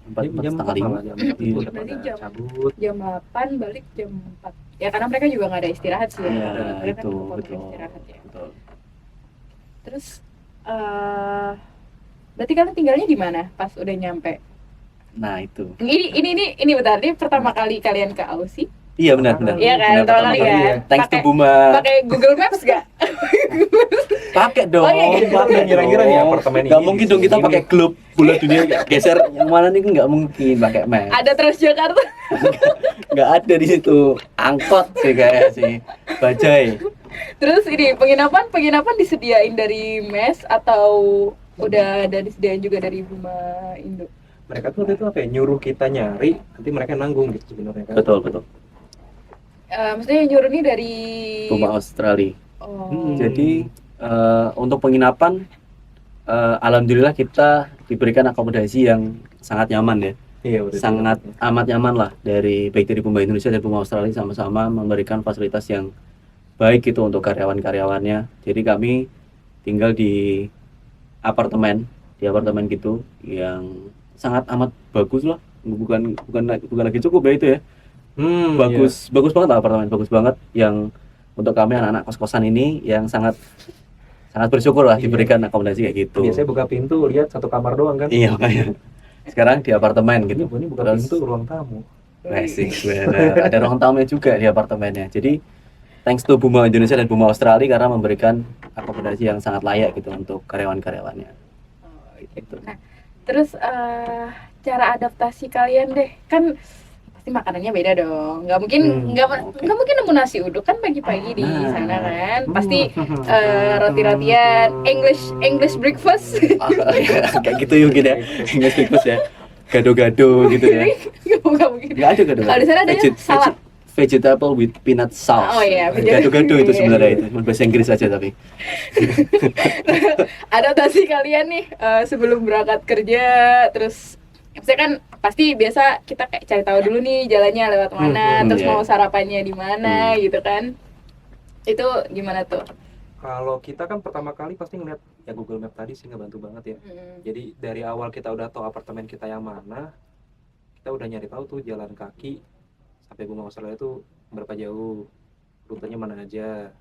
Speaker 3: 4
Speaker 1: Jam
Speaker 3: setengah 5.
Speaker 1: malah jam empat itu udah
Speaker 2: Berarti
Speaker 1: pada
Speaker 2: jam-
Speaker 1: cabut.
Speaker 2: Jam 8 balik jam 4. Ya karena mereka juga nggak ada istirahat sih ya.
Speaker 3: Iya,
Speaker 2: Mereka kan
Speaker 3: itu
Speaker 2: kepotong
Speaker 3: betul.
Speaker 2: istirahat ya.
Speaker 3: Betul.
Speaker 2: Terus berarti kalian tinggalnya di mana pas udah nyampe?
Speaker 3: Nah, itu.
Speaker 2: Ini bentar, ini pertama kali kalian ke Aussie?
Speaker 3: Iya benar.
Speaker 2: Iya kan,
Speaker 3: Benar,
Speaker 2: pertama kali
Speaker 3: kali.
Speaker 2: kan?
Speaker 3: Thanks to
Speaker 2: Pakai-
Speaker 3: Buma.
Speaker 2: Pakai Google Maps gak?
Speaker 3: Pakai dong.
Speaker 2: Oh, iya, iya.
Speaker 3: Pakai
Speaker 1: Kira-kira nih
Speaker 3: dong.
Speaker 1: apartemen
Speaker 3: Nggak
Speaker 1: ini
Speaker 3: mungkin
Speaker 1: di
Speaker 3: dong kita
Speaker 1: sini.
Speaker 3: pakai globe bola dunia geser yang mana nih, nggak mungkin pakai map.
Speaker 2: Ada Transjakarta.
Speaker 3: Nggak ada di situ. Angkot sih kayak sih. Bajai.
Speaker 2: Terus ini penginapan disediain dari mes atau udah ada disediain juga dari Buma Indo?
Speaker 1: Mereka tuh waktu itu apa ya, nyuruh kita nyari, nanti mereka nanggung gitu sebenarnya kan.
Speaker 3: Betul.
Speaker 2: Maksudnya yang nyuruh ini dari
Speaker 3: Buma Australia.
Speaker 2: Oh.
Speaker 3: Jadi untuk penginapan alhamdulillah kita diberikan akomodasi yang sangat nyaman ya.
Speaker 1: Iya, udah
Speaker 3: Sangat amat nyaman lah, baik dari Buma Indonesia dan Buma Australia sama-sama memberikan fasilitas yang baik gitu untuk karyawan-karyawannya. Jadi kami tinggal di apartemen gitu yang sangat amat bagus lah. Bukan lagi cukup ya itu ya. Bagus banget lah apartemen, bagus banget yang untuk kami anak-anak kos-kosan ini yang sangat bersyukur lah
Speaker 1: Iya.
Speaker 3: diberikan akomodasi kayak gitu.
Speaker 1: Biasanya buka pintu lihat satu kamar doang kan.
Speaker 3: Iya makanya. Sekarang di apartemen gitu.
Speaker 1: Ini buka
Speaker 3: Terus-
Speaker 1: pintu ruang tamu.
Speaker 3: Asik, benar. Ada ruang tamunya juga di apartemennya. Jadi thanks to Buma Indonesia dan Buma Australia karena memberikan akomodasi yang sangat layak gitu untuk karyawan-karyawannya.
Speaker 2: Oh,
Speaker 3: Gitu.
Speaker 2: Nah, terus cara adaptasi kalian deh, kan pasti makanannya beda dong. Nggak mungkin
Speaker 3: oke.
Speaker 2: nggak mungkin nemu nasi uduk kan pagi-pagi di
Speaker 3: Nah.
Speaker 2: sana kan. Pasti roti-rotian, English breakfast.
Speaker 3: Kayak gitu mungkin ya. English breakfast ya. Gado-gado gitu ya.
Speaker 2: Nggak mungkin.
Speaker 3: Nggak ada gado-gado.
Speaker 2: Kalau di sana adanya salad.
Speaker 3: Vegetable with peanut sauce.
Speaker 2: Oh iya,
Speaker 3: Gado-gado itu
Speaker 2: iya.
Speaker 3: sebenarnya itu. Cuma bahasa Inggris aja tapi.
Speaker 2: Adaptasi kalian nih sebelum berangkat kerja, terus maksudnya kan pasti biasa kita kayak cari tahu dulu nih jalannya lewat mana, terus
Speaker 3: iya.
Speaker 2: mau sarapannya di mana gitu kan. Itu gimana tuh?
Speaker 1: Kalau kita kan pertama kali pasti ngeliat ya Google Map tadi sih ngebantu banget ya. Jadi dari awal kita udah tahu apartemen kita yang mana, kita udah nyari tahu tuh jalan kaki sampai Buma Australia itu berapa jauh, rutenya mana aja.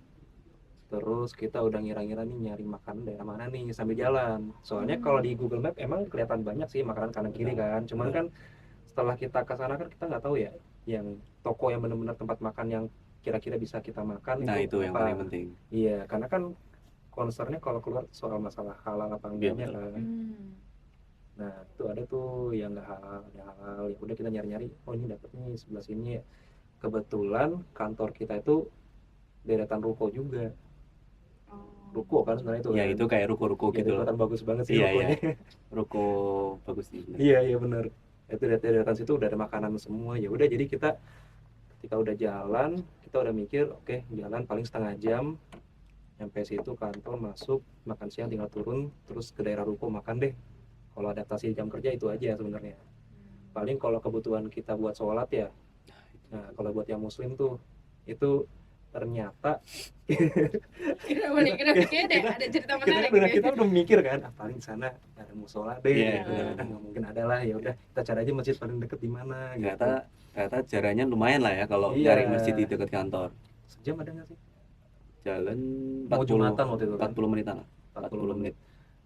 Speaker 1: Terus kita udah ngira-ngira nih nyari makanan daerah mana nih sambil jalan. Soalnya kalau di Google Map emang kelihatan banyak sih makanan kanan kiri kan. Cuman kan setelah kita ke sana kan kita nggak tahu ya yang toko yang benar-benar tempat makan yang kira-kira bisa kita makan
Speaker 3: Nah, itu yang
Speaker 1: apa.
Speaker 3: paling penting.
Speaker 1: Iya, karena kan concernnya kalau keluar soal masalah halal apa enggaknya
Speaker 3: Iya,
Speaker 1: kan.
Speaker 2: Hmm.
Speaker 1: Nah, itu ada tuh yang nggak halal, ada halal. Ya udah kita nyari-nyari, oh ini dapet nih sebelah sini. Kebetulan kantor kita itu deretan ruko juga.
Speaker 2: Oh.
Speaker 1: Ruko kan sebenarnya itu
Speaker 3: Ya
Speaker 1: kan.
Speaker 3: itu kayak ruko-ruko
Speaker 1: Ya,
Speaker 3: gitu loh.
Speaker 1: kelihatan bagus banget sih
Speaker 3: Iya,
Speaker 1: rukonya.
Speaker 3: Ruko bagus sih.
Speaker 1: Iya, iya benar. Itu deretan situ udah ada makanan semua. Ya udah jadi kita ketika udah jalan, kita udah mikir, oke, jalan paling setengah jam. Sampai situ kantor masuk, makan siang tinggal turun, terus ke daerah ruko makan deh. Kalau adaptasi jam kerja itu aja sebenarnya. Paling kalau kebutuhan kita buat sholat ya. Nah, kalau buat yang muslim tuh itu ternyata
Speaker 2: Kenapa nih? Kenapa kayaknya ada cerita
Speaker 1: kita
Speaker 2: menarik
Speaker 1: udah
Speaker 2: nih.
Speaker 1: kita udah mikir kan, paling sana ada musola deh,
Speaker 3: Iya,
Speaker 1: gitu
Speaker 3: iya.
Speaker 1: kan. Nggak mungkin ada lah, ya udah kita cari aja masjid paling deket di mana gitu.
Speaker 3: Ternyata jaraknya lumayan lah ya kalau
Speaker 1: Iya.
Speaker 3: nyari masjid di dekat kantor.
Speaker 1: Sejam ada nggak sih?
Speaker 3: Jalan
Speaker 1: Mau
Speaker 3: 40
Speaker 1: Jumatan waktu itu kan?
Speaker 3: 40 menitan lah.
Speaker 1: 40 menit.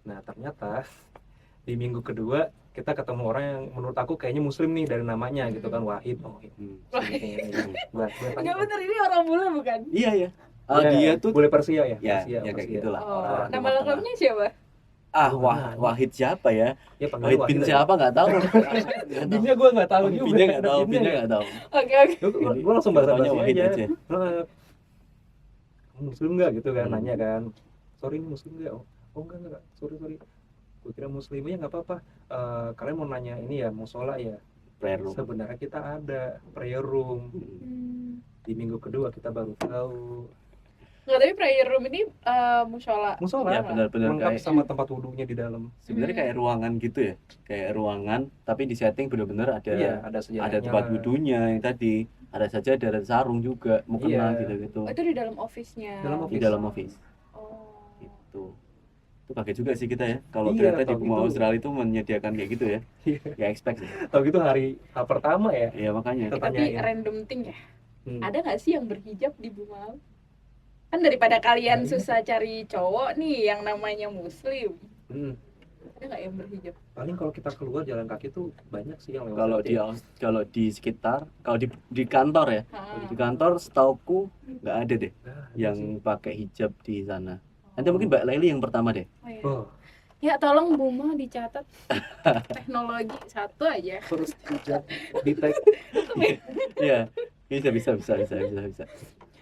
Speaker 1: Nah, ternyata di minggu kedua kita ketemu orang yang menurut aku kayaknya muslim nih dari namanya gitu kan, Wahid. Oh, ini
Speaker 3: Hmm.
Speaker 2: Enggak bener, ini orang bule bukan?
Speaker 3: Iya ya.
Speaker 1: Iya,
Speaker 3: Dia tuh
Speaker 1: boleh Persia ya?
Speaker 3: ya,
Speaker 1: Persia,
Speaker 3: ya kayak
Speaker 1: Persia.
Speaker 3: gitulah.
Speaker 2: Oh,
Speaker 3: Orang
Speaker 2: nama
Speaker 3: Timur Tengah.
Speaker 2: lengkapnya siapa?
Speaker 3: Wahid siapa ya?
Speaker 1: Ya panggil
Speaker 3: Wahid bin
Speaker 1: Wahid aja.
Speaker 3: siapa nggak tahu.
Speaker 1: Binnya gue nggak tahu juga.
Speaker 3: Binnya nggak tahu,
Speaker 1: Binnya
Speaker 3: binnya nggak tahu.
Speaker 2: Oke, oke.
Speaker 1: Gue langsung bahasa
Speaker 3: Taunya
Speaker 1: basi
Speaker 3: Wahid
Speaker 1: aja.
Speaker 3: aja.
Speaker 1: Nah, kamu muslim nggak gitu kan,
Speaker 3: Hmm.
Speaker 1: nanya kan. Sorry ini muslim nggak? Oh enggak. Sorry. Gue kira muslim ya nggak apa-apa. Kalian mau nanya ini ya, mau sholat ya?
Speaker 3: Prayer room.
Speaker 1: Sebenarnya kita ada prayer room.
Speaker 2: Hmm.
Speaker 1: Di minggu kedua kita baru tahu.
Speaker 2: Nggak, tapi prayer room ini musola.
Speaker 1: Musola
Speaker 3: Ya benar-benar
Speaker 1: lengkap
Speaker 3: kayak
Speaker 1: sama tempat wudhunya di dalam.
Speaker 3: sebenarnya kayak ruangan gitu ya. Kayak ruangan tapi di setting benar-benar ada
Speaker 1: Iya, ada sejadahnya.
Speaker 3: ada tempat wudhunya yang tadi, ada sajadah, ada sarung juga, mukena
Speaker 1: Iya.
Speaker 3: gitu-gitu.
Speaker 2: Oh, itu di dalam office-nya.
Speaker 1: Dalam
Speaker 3: Di
Speaker 1: office.
Speaker 3: dalam office.
Speaker 2: Oh.
Speaker 3: Gitu. Itu kaget juga sih kita ya kalau
Speaker 1: Iya,
Speaker 3: ternyata di
Speaker 1: tahu
Speaker 3: Buma
Speaker 1: gitu.
Speaker 3: Australia itu menyediakan kayak gitu ya.
Speaker 1: Iya.
Speaker 3: Ya expect sih.
Speaker 1: Tahu gitu hari pertama ya.
Speaker 3: Ya makanya.
Speaker 1: Kita
Speaker 2: Tapi
Speaker 1: tanyain.
Speaker 2: random thing ya.
Speaker 1: Hmm.
Speaker 2: Ada nggak sih yang berhijab di Bumau? Kan daripada kalian
Speaker 1: Nah, iya.
Speaker 2: susah cari cowok nih yang namanya muslim.
Speaker 1: Hmm.
Speaker 2: Ada nggak yang berhijab?
Speaker 1: Paling kalau kita keluar jalan kaki tuh banyak sih yang lewat.
Speaker 3: Kalau di sekitar, kalau di kantor ya,
Speaker 2: Ha.
Speaker 3: di kantor setauku nggak ada deh
Speaker 1: Nah,
Speaker 3: yang pakai hijab di sana. Nanti mungkin Mbak Laili yang pertama deh.
Speaker 2: Oh, iya.
Speaker 1: oh,
Speaker 2: Ya tolong Buma dicatat teknologi satu aja.
Speaker 1: terus hijab di tag.
Speaker 3: Iya, bisa.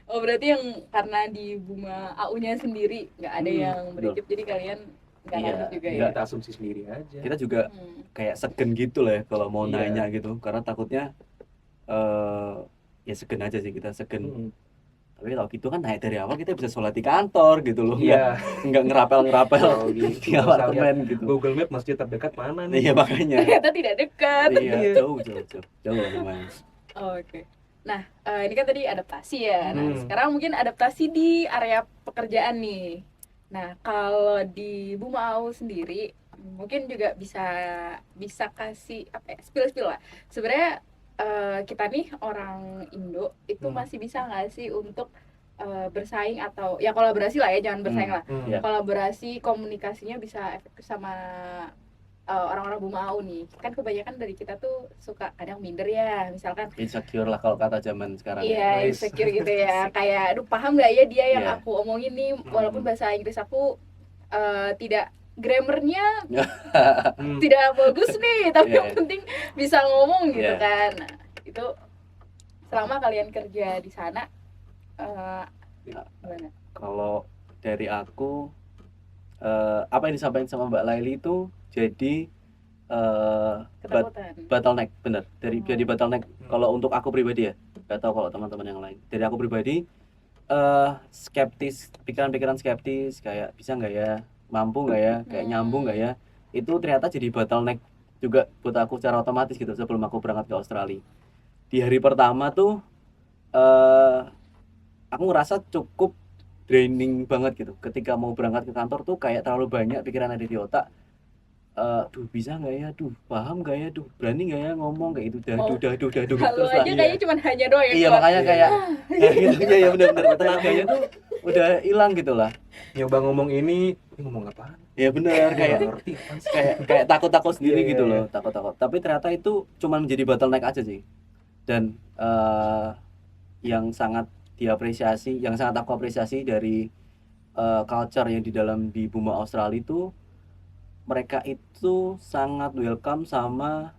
Speaker 2: Oh, berarti yang karena di Buma AU-nya sendiri nggak ada yang berhijab, jadi kalian nggak
Speaker 3: Iya,
Speaker 2: notice juga ya.
Speaker 3: nggak.
Speaker 1: Kita asumsi sendiri aja.
Speaker 3: Kita juga
Speaker 2: Hmm.
Speaker 3: kayak segen gitu lah ya kalau mau
Speaker 1: Iya.
Speaker 3: nanya gitu, karena takutnya ya segen aja sih kita segen.
Speaker 1: Hmm.
Speaker 3: Tapi kalau gitu kan naik dari awal kita bisa sholat di kantor gitu loh,
Speaker 1: Iya.
Speaker 3: nggak ngerapel-ngerapel
Speaker 1: Kalau di
Speaker 3: di apartemen gitu.
Speaker 1: Google Map masjid terdekat mana nih?
Speaker 3: Iya makanya.
Speaker 2: Ternyata tidak dekat.
Speaker 3: Iya,
Speaker 1: Iya.
Speaker 3: jauh lah lumayan.
Speaker 2: Oh, oke. Nah, ini kan tadi adaptasi ya. Nah,
Speaker 1: Hmm.
Speaker 2: sekarang mungkin adaptasi di area pekerjaan nih. Nah, kalau di Buma AU sendiri, mungkin juga bisa kasih apa ya, spill lah. Sebenarnya kita nih orang Indo itu
Speaker 1: Hmm.
Speaker 2: masih bisa nggak sih untuk bersaing atau ya kolaborasi lah ya, jangan bersaing lah.
Speaker 1: Hmm.
Speaker 3: Iya.
Speaker 2: Kolaborasi komunikasinya bisa efektif sama orang-orang Buma AU nih. Kan kebanyakan dari kita tuh suka kadang minder ya, misalkan
Speaker 3: Insecure lah kalau kata zaman sekarang.
Speaker 2: iya,
Speaker 1: Nice.
Speaker 2: insecure gitu ya. Kayak, aduh paham nggak ya dia yang
Speaker 3: Iya.
Speaker 2: aku omongin nih, walaupun bahasa Inggris aku tidak grammarnya
Speaker 1: Hmm.
Speaker 2: tidak bagus nih, tapi
Speaker 3: Iya.
Speaker 2: yang penting bisa ngomong gitu
Speaker 3: Iya.
Speaker 2: kan. Nah, itu selama kalian kerja di sana, gimana?
Speaker 3: Kalau dari aku apa yang disampaikan sama Mbak Laili itu jadi
Speaker 2: Ketakutan.
Speaker 3: bottleneck, bener.
Speaker 2: Oh.
Speaker 3: Jadi bottleneck kalau untuk aku pribadi ya. Gak tahu kalau teman-teman yang lain. Dari aku pribadi skeptis, pikiran-pikiran skeptis kayak bisa nggak ya, mampu nggak ya, kayak nyambung nggak ya. Itu ternyata jadi bottleneck juga buat aku secara otomatis gitu sebelum aku berangkat ke Australia. Di hari pertama tuh aku ngerasa cukup draining banget gitu. Ketika mau berangkat ke kantor tuh kayak terlalu banyak pikiran ada di otak. duh bisa nggak ya, duh paham nggak ya, duh berani nggak ya ngomong kayak gitu,
Speaker 2: Oh.
Speaker 3: duh gitu
Speaker 2: Halo
Speaker 3: terus lah.
Speaker 2: aja kayaknya cuma hanya doang yang
Speaker 3: Iya
Speaker 2: keluar.
Speaker 3: makanya kayak gitu ya benar-benar tenaganya tuh udah hilang gitu lah.
Speaker 1: Nyoba ngomong ini ngomong apaan?
Speaker 3: Ya benar
Speaker 1: Nggak
Speaker 3: kayak
Speaker 1: ngerti apaan sih.
Speaker 3: kayak takut-takut sendiri
Speaker 1: Iya,
Speaker 3: gitu
Speaker 1: iya,
Speaker 3: loh, takut-takut. Tapi ternyata itu cuma menjadi bottleneck aja sih. Dan yang sangat diapresiasi, yang sangat aku apresiasi dari culture yang di Buma Australia itu, mereka itu sangat welcome sama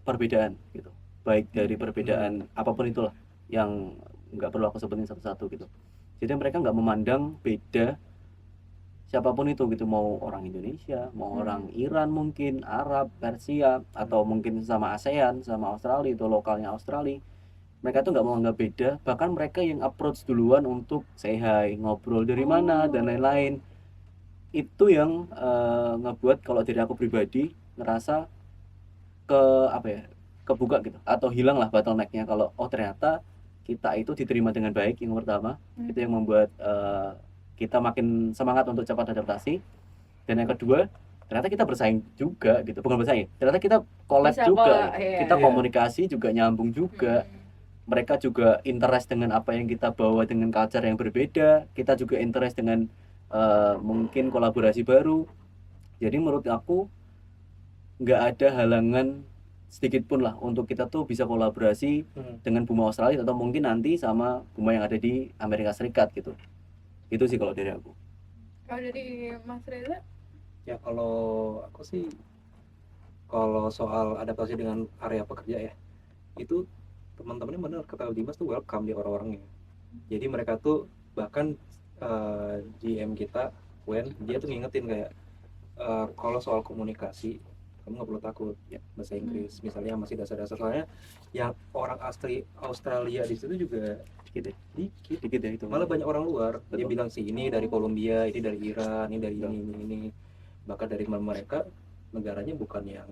Speaker 3: perbedaan gitu. Baik dari perbedaan apapun itulah yang nggak perlu aku sebutin satu-satu gitu. Jadi mereka nggak memandang beda siapapun itu gitu, mau orang Indonesia, mau orang Iran mungkin, Arab, Persia, atau mungkin sama ASEAN, sama Australia itu lokalnya Australia. Mereka tuh nggak menganggap beda, bahkan mereka yang approach duluan untuk say hi, ngobrol dari mana dan lain-lain. Itu yang ngebuat kalau dari aku pribadi ngerasa ke apa ya, kebuka gitu, atau hilang lah bottlenecknya kalau oh ternyata kita itu diterima dengan baik yang pertama. Itu yang membuat kita makin semangat untuk cepat adaptasi. Dan yang kedua, ternyata kita bersaing juga gitu, bukan bersaing, ternyata kita collab
Speaker 2: Bisa
Speaker 3: juga
Speaker 2: collab,
Speaker 3: gitu.
Speaker 2: iya.
Speaker 3: Kita
Speaker 1: Iya.
Speaker 3: komunikasi juga nyambung juga. Mereka juga interest dengan apa yang kita bawa dengan culture yang berbeda, kita juga interest dengan mungkin kolaborasi baru. Jadi menurut aku nggak ada halangan sedikit pun lah untuk kita tuh bisa kolaborasi dengan Buma Australia atau mungkin nanti sama Buma yang ada di Amerika Serikat gitu. Itu sih kalau dari aku.
Speaker 2: Kalau dari Mas Reza?
Speaker 1: Ya kalau aku sih, kalau soal adaptasi dengan area pekerja ya, itu teman-temannya benar kata Dimas tuh welcome di orang-orangnya. Jadi mereka tuh bahkan GM kita dia tuh ngingetin kayak kalau soal komunikasi kamu nggak perlu takut ya, bahasa Inggris misalnya masih dasar-dasar, soalnya yang orang asli Australia di situ juga
Speaker 3: Dikit ya.
Speaker 1: dikit
Speaker 3: Ya itu.
Speaker 1: malah banyak orang luar. Dia
Speaker 3: Betul.
Speaker 1: bilang sih ini dari Kolombia, ini dari Iran, ini dari ini, bahkan dari mereka negaranya bukan yang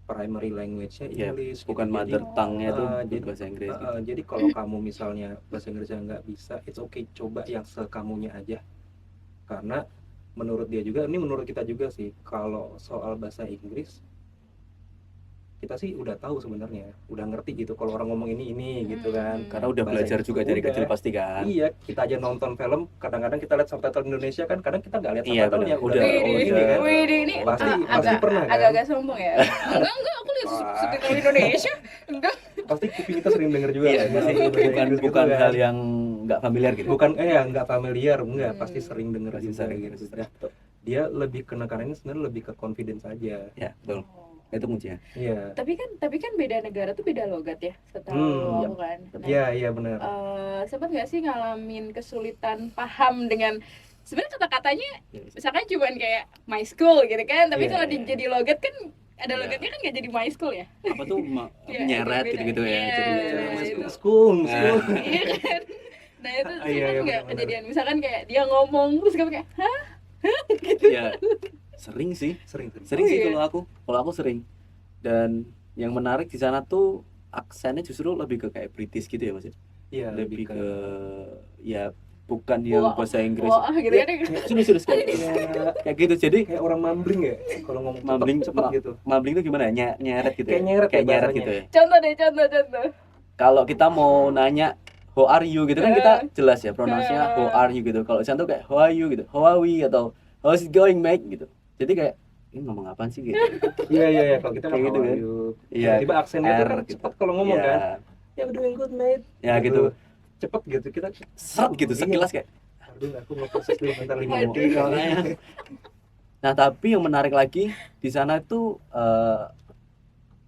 Speaker 1: primary language-nya
Speaker 3: Ya,
Speaker 1: English
Speaker 3: bukan
Speaker 1: gitu.
Speaker 3: mother tongue-nya tuh
Speaker 1: jadi
Speaker 3: bahasa Inggris gitu.
Speaker 1: jadi kalau kamu misalnya bahasa Inggrisnya nggak bisa, it's okay, coba yang sekamunya aja. Karena menurut dia juga, ini menurut kita juga sih, kalau soal bahasa Inggris kita sih udah tahu sebenarnya, udah ngerti gitu kalau orang ngomong ini gitu kan.
Speaker 3: Karena udah
Speaker 1: Bahasa
Speaker 3: belajar
Speaker 1: Inggris
Speaker 3: juga
Speaker 1: tuh
Speaker 3: dari
Speaker 1: udah.
Speaker 3: kecil pasti kan.
Speaker 1: Iya, kita aja nonton film, kadang-kadang kita lihat subtitle Indonesia kan, kadang kita nggak lihat
Speaker 3: Iya,
Speaker 1: subtitlenya,
Speaker 3: benar.
Speaker 1: udah
Speaker 2: Widih,
Speaker 1: ini kan.
Speaker 2: ini
Speaker 1: Pasti
Speaker 2: agak
Speaker 1: pernah kan.
Speaker 2: agak sombong ya. Enggak, aku lihat
Speaker 1: Wah.
Speaker 2: subtitle Indonesia. Enggak.
Speaker 1: Pasti kuping kita sering denger juga
Speaker 3: Iya,
Speaker 1: kan,
Speaker 3: masih
Speaker 1: bahasa
Speaker 3: bukan
Speaker 1: Inggris gitu
Speaker 3: bukan
Speaker 1: kan.
Speaker 3: hal yang nggak familiar gitu.
Speaker 1: Bukan ya nggak familiar, enggak, pasti sering denger
Speaker 3: Pasti
Speaker 1: juga
Speaker 3: sering
Speaker 1: gitu.
Speaker 3: gitu.
Speaker 1: Nah, dia lebih kenekanannya sebenarnya lebih ke confidence aja.
Speaker 3: Ya, betul. Itu kuncinya.
Speaker 1: Iya.
Speaker 2: Tapi kan beda negara tuh beda logat ya, setahu aku kan. Nah,
Speaker 1: Iya benar.
Speaker 2: sempat nggak sih ngalamin kesulitan paham dengan sebenarnya kata-katanya, misalkan cuman kayak my school gitu kan, tapi
Speaker 1: Iya,
Speaker 2: kalau
Speaker 1: iya.
Speaker 2: jadi logat kan ada
Speaker 3: Iya.
Speaker 2: logatnya kan nggak jadi my school ya.
Speaker 3: Apa tuh
Speaker 2: Iya,
Speaker 3: nyeret
Speaker 2: beda.
Speaker 3: gitu-gitu ya.
Speaker 2: Iya,
Speaker 3: Jadi
Speaker 2: itu.
Speaker 1: School.
Speaker 2: Iya kan. Nah itu
Speaker 1: Iya,
Speaker 2: sempat
Speaker 1: iya,
Speaker 2: nggak
Speaker 1: benar-benar.
Speaker 2: kejadian, misalkan kayak dia ngomong terus kamu kayak hah.
Speaker 3: ya sering sih.
Speaker 1: Sering.
Speaker 3: Sering sih
Speaker 2: iya.
Speaker 3: kalau aku sering. Dan yang menarik di sana tuh aksennya justru lebih ke kayak British gitu ya Mas.
Speaker 1: Iya,
Speaker 3: Lebih ke ya bukan yang
Speaker 2: Wah,
Speaker 3: bahasa Inggris.
Speaker 2: wah gitu
Speaker 1: Iya,
Speaker 2: kan.
Speaker 3: Serius kayak kayak gitu. Jadi
Speaker 1: kayak orang mambling ya, kalau ngomong
Speaker 3: mambling
Speaker 1: cepet gitu.
Speaker 3: mambling itu gimana? Nyeret gitu
Speaker 1: Kayak
Speaker 3: ya.
Speaker 1: nyeret
Speaker 3: Kayak
Speaker 1: ya
Speaker 3: nyeret
Speaker 1: bahasanya.
Speaker 3: gitu ya.
Speaker 2: Contoh deh, contoh.
Speaker 3: Kalau kita mau nanya how are you gitu kan kita jelas ya pronounce-nya how are you gitu. Kalau contoh kayak how are you gitu, how are we atau how's it going mate gitu. Jadi kayak ini ngomong apaan sih gitu.
Speaker 1: Iya, kalau kita
Speaker 3: Kayak
Speaker 1: mah
Speaker 3: gitu
Speaker 1: how are
Speaker 3: kan.
Speaker 1: you.
Speaker 3: Iya,
Speaker 1: Tiba-tiba aksennya tuh
Speaker 3: R
Speaker 1: kan
Speaker 3: gitu.
Speaker 1: cepet kalau ngomong
Speaker 3: Iya.
Speaker 1: kan. Ya doing good mate.
Speaker 3: Ya gitu.
Speaker 1: Cepet gitu kita.
Speaker 3: Seret gitu
Speaker 1: Iya.
Speaker 3: sekilas kayak
Speaker 1: Aduh, aku ngeproses dulu bentar 5
Speaker 2: Aduh.
Speaker 1: menit.
Speaker 3: makanya. Nah, tapi yang menarik lagi di sana tuh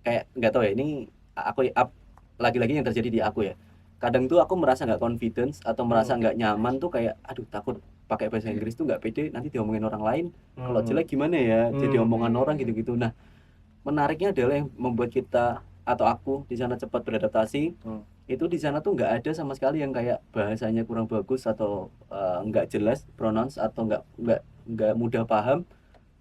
Speaker 3: kayak nggak tahu ya, ini aku lagi-lagi yang terjadi di aku ya. Kadang tuh aku merasa nggak confidence atau merasa nggak nyaman tuh kayak aduh takut pakai bahasa Inggris tuh nggak pede nanti diomongin orang lain. Kalau jelek gimana ya? Jadi omongan orang gitu-gitu. Nah, menariknya adalah yang membuat kita atau aku di sana cepat beradaptasi. Itu di sana tuh nggak ada sama sekali yang kayak bahasanya kurang bagus atau nggak jelas pronounce atau nggak mudah paham.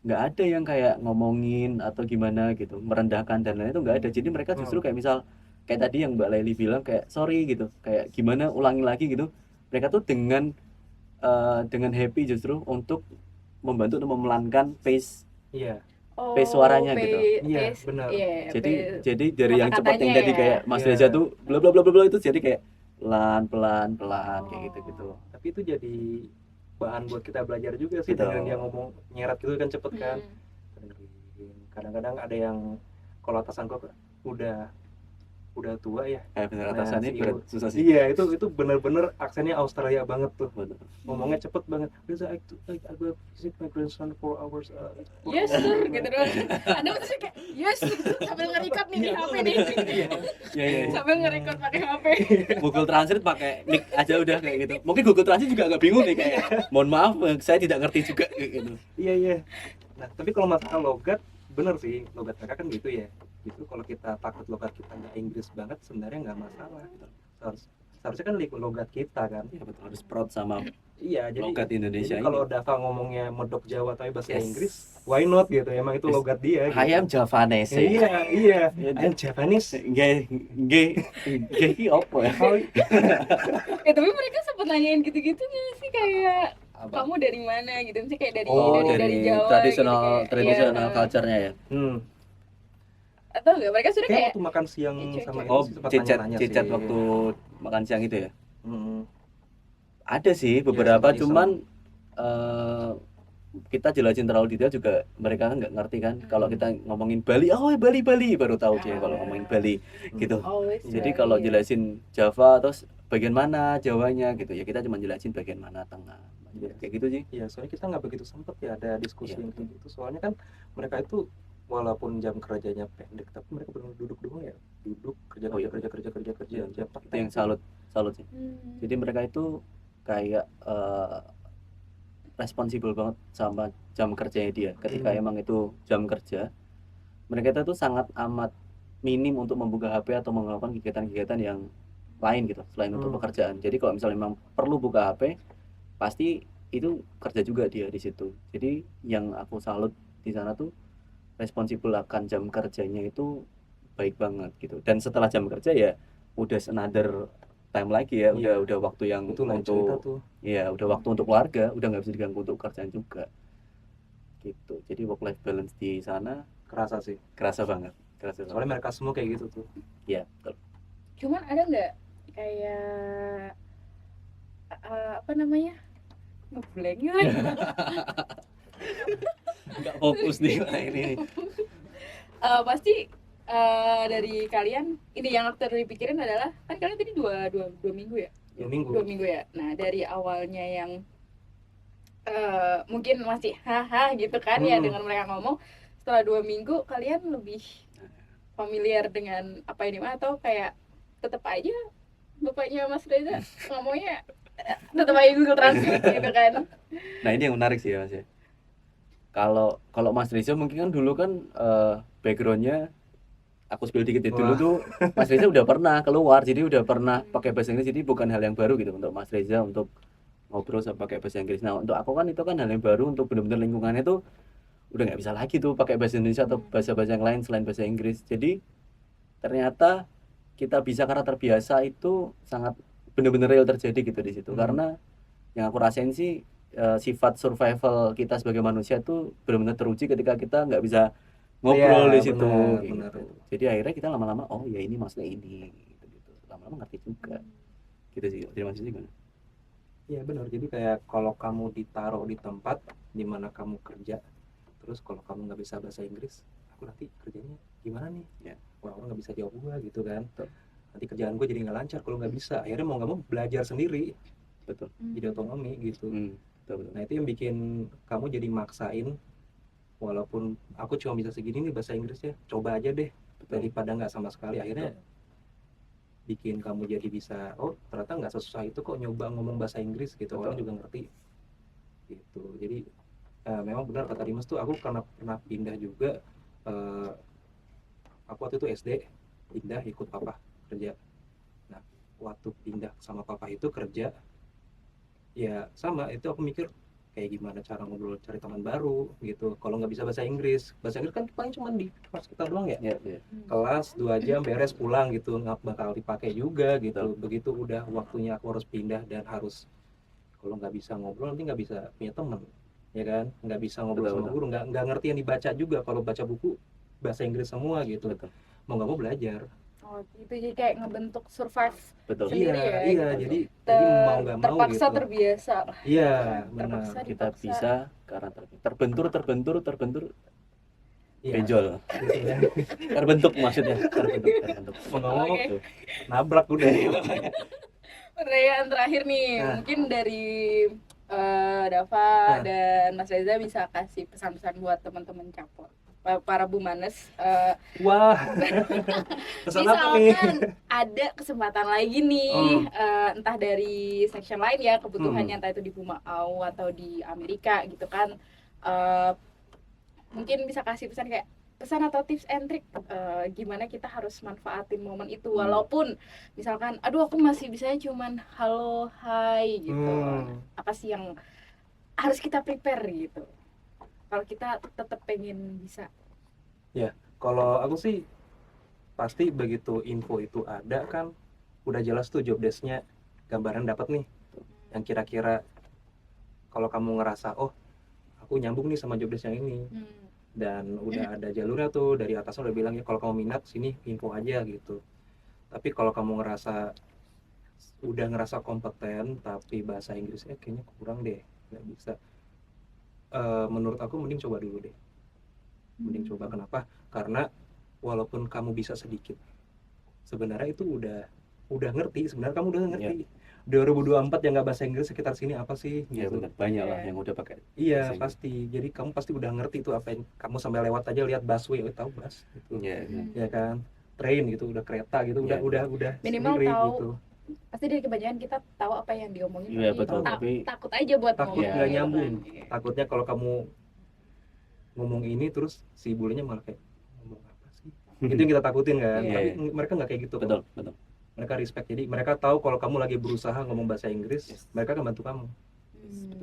Speaker 3: Nggak ada yang kayak ngomongin atau gimana gitu, merendahkan dan lain itu nggak ada. Jadi mereka justru kayak misal kayak tadi yang Mbak Laili bilang kayak sorry gitu, kayak gimana ulangi lagi gitu. Mereka tuh dengan happy justru untuk membantu untuk memelankan pace
Speaker 1: Iya.
Speaker 2: Oh,
Speaker 3: pace suaranya gitu.
Speaker 1: Iya,
Speaker 2: pace,
Speaker 1: benar.
Speaker 2: iya,
Speaker 3: Jadi
Speaker 2: pace.
Speaker 3: jadi dari yang cepat yang
Speaker 2: Kata-katanya
Speaker 3: tadi
Speaker 2: ya.
Speaker 3: kayak Mas
Speaker 1: Iya.
Speaker 3: Reza tuh bla bla bla bla bla itu jadi kayak pelan pelan pelan kayak gitu.
Speaker 1: Tapi itu jadi bahan buat kita belajar juga sih,
Speaker 3: Betul.
Speaker 1: dengerin dia ngomong nyeret gitu kan cepet kan.
Speaker 2: Hmm.
Speaker 1: Dengerin. Kadang-kadang ada yang kalau atasan gua udah tua ya.
Speaker 3: Bener
Speaker 1: Nah,
Speaker 3: atasannya
Speaker 1: si
Speaker 3: berat susah sih.
Speaker 1: Iya, itu bener-bener aksennya Australia banget tuh.
Speaker 3: Bener.
Speaker 1: Ngomongnya cepet banget. Reza, I will visit my grandson 4 hours. For
Speaker 2: Yes
Speaker 1: hours."
Speaker 2: sir, gitu doang. Ada maksudnya kayak yes sambil nge-record nih di
Speaker 1: Iya,
Speaker 2: HP
Speaker 1: bener,
Speaker 2: nih.
Speaker 1: iya.
Speaker 3: Ya ya.
Speaker 2: Sambil nge-record pakai HP.
Speaker 3: Google Translate pakai mic aja udah kayak gitu. Mungkin Google Translate juga agak bingung nih kayak. Mohon maaf, saya tidak ngerti juga kayak gitu.
Speaker 1: Iya, iya. Nah, tapi kalau masalah logat, bener sih, logat mereka kan gitu ya. Gitu kalau kita takut logat kita nggak Inggris banget, sebenarnya nggak masalah. Seharusnya kan logat kita kan.
Speaker 3: Ya betul harus proud sama
Speaker 1: Iya, jadi
Speaker 3: logat Indonesia
Speaker 1: jadi kalau
Speaker 3: ini.
Speaker 1: Dava ngomongnya medok Jawa tapi bahasa
Speaker 3: Yes.
Speaker 1: Inggris, why not gitu? Emang itu
Speaker 3: Yes.
Speaker 1: logat dia. Gitu.
Speaker 3: I am Javanese.
Speaker 1: Iya, iya.
Speaker 3: Iya,
Speaker 1: I am Japanese.
Speaker 3: Nggih iki opo ya?
Speaker 2: Tapi mereka sempat nanyain gitu-gitu nggak sih kayak
Speaker 3: Apa?
Speaker 2: kamu dari mana gitu, mesti kayak dari
Speaker 3: Oh,
Speaker 2: dari Jawa
Speaker 3: tradisional
Speaker 2: gitu, kayak,
Speaker 3: tradisional
Speaker 2: iya.
Speaker 3: culture-nya ya.
Speaker 2: Atau enggak mereka sudah
Speaker 1: Kayak
Speaker 2: kayak
Speaker 1: waktu makan siang
Speaker 2: Cek,
Speaker 1: sama
Speaker 2: cek.
Speaker 3: Oh,
Speaker 1: ini sempat
Speaker 3: cicat
Speaker 1: nanya-nanya
Speaker 3: cicat
Speaker 1: sih.
Speaker 3: waktu makan siang itu ya.
Speaker 1: Hmm.
Speaker 3: Ada sih beberapa
Speaker 1: sempat iseng.
Speaker 3: cuman kita jelasin terlalu detail juga mereka kan nggak ngerti kan. Kalau kita ngomongin Bali, oh Bali Bali baru tahu dia kalau ngomongin Bali gitu.
Speaker 2: always
Speaker 3: Jadi
Speaker 2: Bali,
Speaker 3: kalau
Speaker 2: ya.
Speaker 3: jelasin Java terus bagian mana Jawanya gitu ya kita cuma jelasin bagian mana tengah. Kayak gitu sih.
Speaker 1: Iya, soalnya kita nggak begitu sempet ya ada diskusi
Speaker 3: Iya,
Speaker 1: yang kayak gitu. Soalnya kan mereka itu walaupun jam kerjanya pendek, tapi mereka benar duduk doang ya, duduk kerja
Speaker 3: Oh, iya.
Speaker 1: kerja jam
Speaker 3: Itu yang salut sih.
Speaker 2: Hmm.
Speaker 3: Jadi mereka itu kayak responsibel banget sama jam kerjanya dia. Ketika emang itu jam kerja, mereka itu sangat amat minim untuk membuka HP atau melakukan kegiatan-kegiatan yang lain gitu selain untuk pekerjaan. Jadi kalau misalnya memang perlu buka HP, pasti itu kerja juga dia di situ. Jadi yang aku salut di sana tuh responsibel akan jam kerjanya itu baik banget gitu. Dan setelah jam kerja ya udah another time lagi ya,
Speaker 1: Iya.
Speaker 3: udah waktu yang
Speaker 1: itu lain cerita
Speaker 3: untuk
Speaker 1: tuh.
Speaker 3: ya udah waktu untuk keluarga, udah nggak bisa diganggu untuk kerjaan juga gitu. Jadi work life balance di sana
Speaker 1: Kerasa sih.
Speaker 3: kerasa banget.
Speaker 1: Soalnya mereka semua kayak gitu tuh.
Speaker 3: Ya, betul.
Speaker 2: Cuman ada nggak kayak apa namanya ngeblank gitu
Speaker 3: Nggak fokus nih ini.
Speaker 2: pasti dari kalian ini yang terpikirin adalah kan kalian tadi dua minggu ya
Speaker 1: 2 minggu.
Speaker 2: 2 minggu ya. Nah dari awalnya yang mungkin masih haha gitu kan ya dengan mereka ngomong, setelah 2 minggu kalian lebih familiar dengan apa ini mah atau kayak tetap aja bapaknya Mas Reza ngomongnya tetap aja Google Translate gitu kan.
Speaker 3: Nah, ini yang menarik sih ya, Mas ya. Kalau Mas Reza mungkin kan dulu kan backgroundnya aku spill dikit ya, dulu tuh Mas Reza udah pernah keluar, jadi udah pernah pakai bahasa Inggris, jadi bukan hal yang baru gitu untuk Mas Reza untuk ngobrol sama pakai bahasa Inggris. Nah, untuk aku kan itu kan hal yang baru, untuk benar-benar lingkungannya tuh udah nggak bisa lagi tuh pakai bahasa Indonesia atau bahasa-bahasa yang lain selain bahasa Inggris. Jadi ternyata kita bisa karena terbiasa itu sangat benar-benar real terjadi gitu di situ. Karena yang aku rasain sih sifat survival kita sebagai manusia tuh benar-benar teruji ketika kita nggak bisa ngobrol di situ.
Speaker 1: Benar.
Speaker 3: Gitu. Jadi akhirnya kita lama-lama oh ya ini maksudnya ini gitu. Lama-lama ngerti juga. Gitu sih. Terima kasih gimana?
Speaker 1: Iya benar. Jadi kayak kalau kamu ditaruh di tempat di mana kamu kerja, terus kalau kamu nggak bisa bahasa Inggris, aku nanti kerjanya gimana nih?
Speaker 3: Ya.
Speaker 1: Orang nggak bisa jawab gua gitu kan. Nanti kerjaan gue jadi nggak lancar kalau nggak bisa. Akhirnya mau nggak mau belajar sendiri.
Speaker 3: Betul.
Speaker 1: Jadi otonomi gitu.
Speaker 3: Betul.
Speaker 1: Nah itu yang bikin kamu jadi maksain. Walaupun aku cuma bisa segini nih bahasa Inggrisnya, coba aja deh. Daripada nggak sama sekali. Akhirnya bikin kamu jadi bisa, oh ternyata nggak sesusah itu kok nyoba ngomong bahasa Inggris gitu. Orang juga ngerti gitu. Jadi memang benar kata Dimas tuh, aku karena pernah pindah juga, aku waktu itu SD pindah ikut papa kerja. Nah waktu pindah sama papa itu kerja ya sama, itu aku mikir kayak gimana cara ngobrol, cari teman baru gitu. Kalau nggak bisa bahasa Inggris kan paling cuma di kelas kita doang ya. Kelas 2 jam beres pulang gitu, nggak bakal dipakai juga gitu. Begitu udah waktunya aku harus pindah dan harus, kalau nggak bisa ngobrol nanti nggak bisa punya teman. ya kan, nggak bisa ngobrol
Speaker 3: Betul,
Speaker 1: sama
Speaker 3: betul.
Speaker 1: guru, nggak ngerti yang dibaca juga. Kalau baca buku bahasa Inggris semua gitu,
Speaker 3: Betul.
Speaker 1: mau nggak mau belajar.
Speaker 2: Oh gitu, jadi kayak ngebentuk survive
Speaker 3: Betul.
Speaker 2: sendiri
Speaker 1: Iya,
Speaker 2: ya
Speaker 1: iya,
Speaker 2: gitu.
Speaker 1: jadi mau nggak mau
Speaker 2: Terpaksa
Speaker 1: gitu.
Speaker 2: terbiasa.
Speaker 1: Iya,
Speaker 2: Terpaksa
Speaker 1: benar.
Speaker 3: Kita
Speaker 2: dipaksa.
Speaker 3: bisa karena terbentur
Speaker 1: Iya,
Speaker 3: benjol.
Speaker 1: gitu ya.
Speaker 3: Terbentuk maksudnya, terbentuk.
Speaker 1: Mau nggak mau
Speaker 2: Oke.
Speaker 1: nabrak udah.
Speaker 2: Pertanyaan terakhir nih,
Speaker 1: Nah.
Speaker 2: mungkin dari Dava
Speaker 1: Nah.
Speaker 2: dan Mas Reza bisa kasih pesan-pesan buat teman-teman Capot, para Bumanes.
Speaker 1: Wah, pesan apa nih?
Speaker 2: Misalkan ada kesempatan lagi nih, entah dari section lain ya kebutuhannya, entah itu di Bumau atau di Amerika gitu kan, mungkin bisa kasih pesan kayak pesan atau tips and trick gimana kita harus manfaatin momen itu, walaupun misalkan aduh aku masih bisanya cuman halo hai gitu, apa sih yang harus kita prepare gitu kalau kita tetap pengen bisa.
Speaker 1: Ya, kalau aku sih pasti begitu info itu ada kan udah jelas tuh job desk-nya, gambaran dapat nih yang kira-kira kalau kamu ngerasa oh aku nyambung nih sama job desk yang ini, dan udah ada jalurnya tuh dari atasnya udah bilang ya kalau kamu minat sini info aja gitu. Tapi kalau kamu udah ngerasa kompeten tapi bahasa Inggrisnya kayaknya kurang deh, nggak bisa, menurut aku mending coba dulu deh. Mending coba. Kenapa? Karena walaupun kamu bisa sedikit, sebenarnya itu udah ngerti, sebenarnya kamu udah ngerti. 2024 yang nggak bahasa Inggris sekitar sini apa sih
Speaker 3: Ya
Speaker 1: gitu.
Speaker 3: benar, banyak lah yang udah pakai.
Speaker 1: Iya
Speaker 3: bahasa Inggris.
Speaker 1: pasti, jadi kamu pasti udah ngerti tuh apa yang kamu sampai lewat aja lihat busway, tahu bus gitu.
Speaker 3: Iya,
Speaker 1: Ya kan, train gitu, udah kereta gitu,
Speaker 3: Iya.
Speaker 1: udah
Speaker 2: Minimal
Speaker 1: sendiri
Speaker 2: tahu.
Speaker 1: gitu.
Speaker 2: Pasti dari kebanyakan kita tahu apa yang diomongin,
Speaker 3: Iya,
Speaker 2: tapi
Speaker 3: betul, tapi-
Speaker 2: takut aja buat
Speaker 1: Takut
Speaker 2: ngomong
Speaker 3: nggak
Speaker 2: gitu
Speaker 1: nyambung.
Speaker 2: kan. Iya.
Speaker 1: Takutnya kalau kamu ngomong ini terus si bulenya malah kayak ngomong apa sih, itu yang kita takutin kan.
Speaker 2: Iya.
Speaker 1: Tapi mereka nggak kayak gitu kok.
Speaker 3: betul.
Speaker 1: Mereka respect, jadi mereka tahu kalau kamu lagi berusaha ngomong bahasa Inggris, mereka akan bantu kamu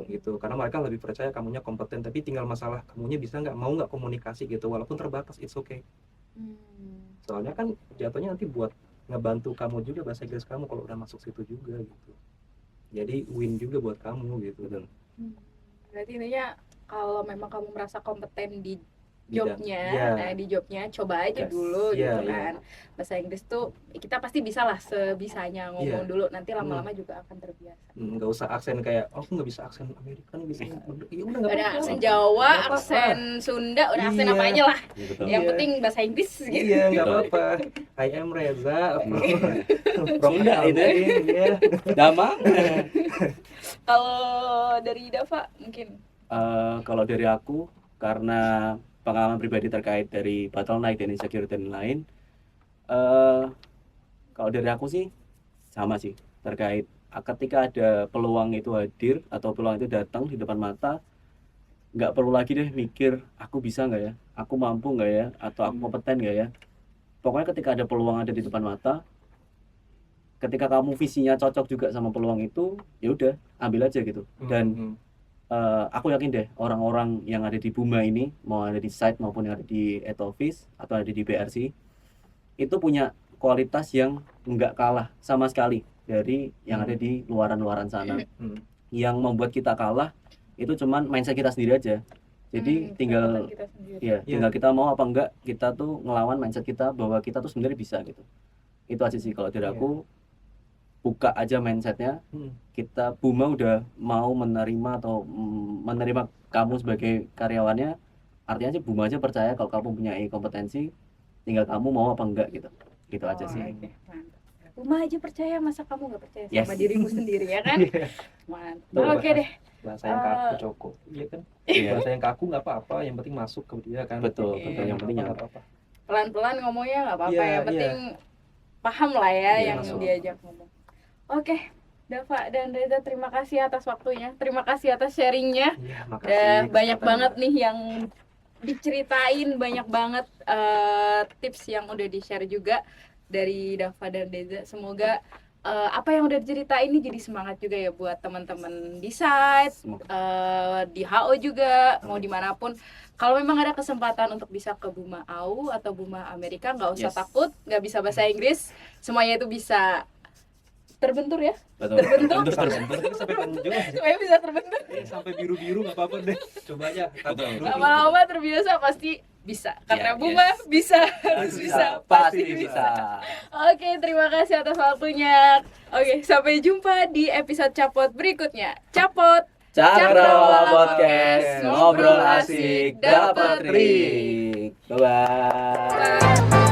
Speaker 1: gitu, karena mereka lebih percaya kamunya kompeten. Tapi tinggal masalah kamunya bisa nggak, mau nggak komunikasi gitu, walaupun terbatas, it's okay. Soalnya kan jatuhnya nanti buat ngebantu kamu juga bahasa Inggris kamu kalau udah masuk situ juga gitu, jadi win juga buat kamu gitu.
Speaker 3: Betul.
Speaker 2: Berarti intinya kalau memang kamu merasa kompeten di
Speaker 1: Bidang.
Speaker 2: jobnya,
Speaker 1: Iya.
Speaker 2: di jobnya coba aja
Speaker 3: Yes.
Speaker 2: dulu
Speaker 1: Iya,
Speaker 2: gitu
Speaker 1: iya.
Speaker 2: kan. Bahasa Inggris tuh kita pasti bisa lah sebisanya ngomong
Speaker 1: Iya.
Speaker 2: dulu, nanti lama-lama juga akan terbiasa.
Speaker 1: Nggak usah aksen kayak oh aku nggak bisa aksen Amerika nih, bisa ya udah nggak
Speaker 2: Ada
Speaker 1: apa-apa.
Speaker 2: aksen Jawa,
Speaker 1: Nggak apa-apa.
Speaker 2: aksen Sunda, udah aksen
Speaker 1: Iya.
Speaker 2: apa aja lah.
Speaker 3: Iya, betul.
Speaker 2: Yang
Speaker 1: Iya.
Speaker 2: penting bahasa Inggris gitu.
Speaker 1: Iya nggak
Speaker 3: Betul.
Speaker 1: apa-apa. I am Reza.
Speaker 3: Sunda itu ya.
Speaker 1: Iya.
Speaker 3: Damang.
Speaker 2: Kalau dari Dava mungkin.
Speaker 3: Kalau dari aku, karena pengalaman pribadi terkait dari bottleneck dan insecurity dan lain, kalau dari aku sih sama sih, terkait ketika ada peluang itu hadir atau peluang itu datang di depan mata, nggak perlu lagi deh mikir aku bisa nggak ya, aku mampu nggak ya, atau aku kompeten nggak ya. Pokoknya ketika ada peluang ada di depan mata, ketika kamu visinya cocok juga sama peluang itu, ya udah ambil aja gitu. Dan aku yakin deh orang-orang yang ada di Buma ini, mau ada di site maupun yang ada di head office atau ada di BRC, itu punya kualitas yang nggak kalah sama sekali dari yang ada di luaran-luaran sana. Yang membuat kita kalah itu cuman mindset kita sendiri aja. Jadi tinggal
Speaker 2: kekuatan kita sendiri.
Speaker 3: ya tinggal kita mau apa enggak, kita tuh ngelawan mindset kita bahwa kita tuh sebenarnya bisa gitu. Itu aja sih kalau dari aku. Buka aja mindsetnya, kita Buma udah mau menerima atau menerima kamu sebagai karyawannya, artinya sih Buma aja percaya kalau kamu punya kompetensi, tinggal kamu mau apa enggak gitu. Gitu aja sih.
Speaker 2: Oke, mantap. Buma aja percaya, masa kamu nggak percaya sama
Speaker 3: Yes.
Speaker 2: dirimu sendiri ya kan? Mantap.
Speaker 1: Tuh,
Speaker 2: Oke deh.
Speaker 1: bahasa yang kaku coko, iya kan?
Speaker 3: Iya.
Speaker 1: Bahasa yang kaku nggak apa-apa, yang penting masuk ke dia kan.
Speaker 3: Betul,
Speaker 2: betul.
Speaker 3: Yang penting
Speaker 1: nggak apa-apa.
Speaker 2: Pelan-pelan ngomongnya nggak apa-apa,
Speaker 1: Iya,
Speaker 2: yang penting paham lah ya
Speaker 1: Iya,
Speaker 2: yang
Speaker 1: masuk.
Speaker 2: diajak ngomong. Oke, Dava dan Reza, terima kasih atas waktunya, terima kasih atas sharingnya.
Speaker 1: Iya, makasih.
Speaker 2: Udah banyak
Speaker 1: kesempatan.
Speaker 2: banget nih yang diceritain, banyak banget tips yang udah di-share juga dari Dava dan Reza. Semoga apa yang udah diceritain ini jadi semangat juga ya buat teman-teman di site, di HO juga, mau dimanapun. Kalau memang ada kesempatan untuk bisa ke Buma AU atau Buma Amerika, nggak usah
Speaker 3: Yes.
Speaker 2: takut, nggak bisa bahasa Inggris, semuanya itu bisa terbentur ya.
Speaker 3: Betul.
Speaker 2: Terbentuk.
Speaker 1: Terbentuk sampai penjujur.
Speaker 2: Supaya bisa terbentur.
Speaker 1: Sampai biru-biru nggak apa-apa deh. Coba aja.
Speaker 3: Betul.
Speaker 2: Lama-lama terbiasa pasti bisa. Karena
Speaker 3: Iya,
Speaker 2: Bunga
Speaker 3: yes.
Speaker 2: bisa, harus bisa,
Speaker 3: pasti bisa.
Speaker 2: Oke, terima kasih atas waktunya. Oke, sampai jumpa di episode Capot berikutnya. Capot.
Speaker 3: Cakrawala Podcast, ngobrol asik, dapat trik. Bye-bye.
Speaker 2: Bye.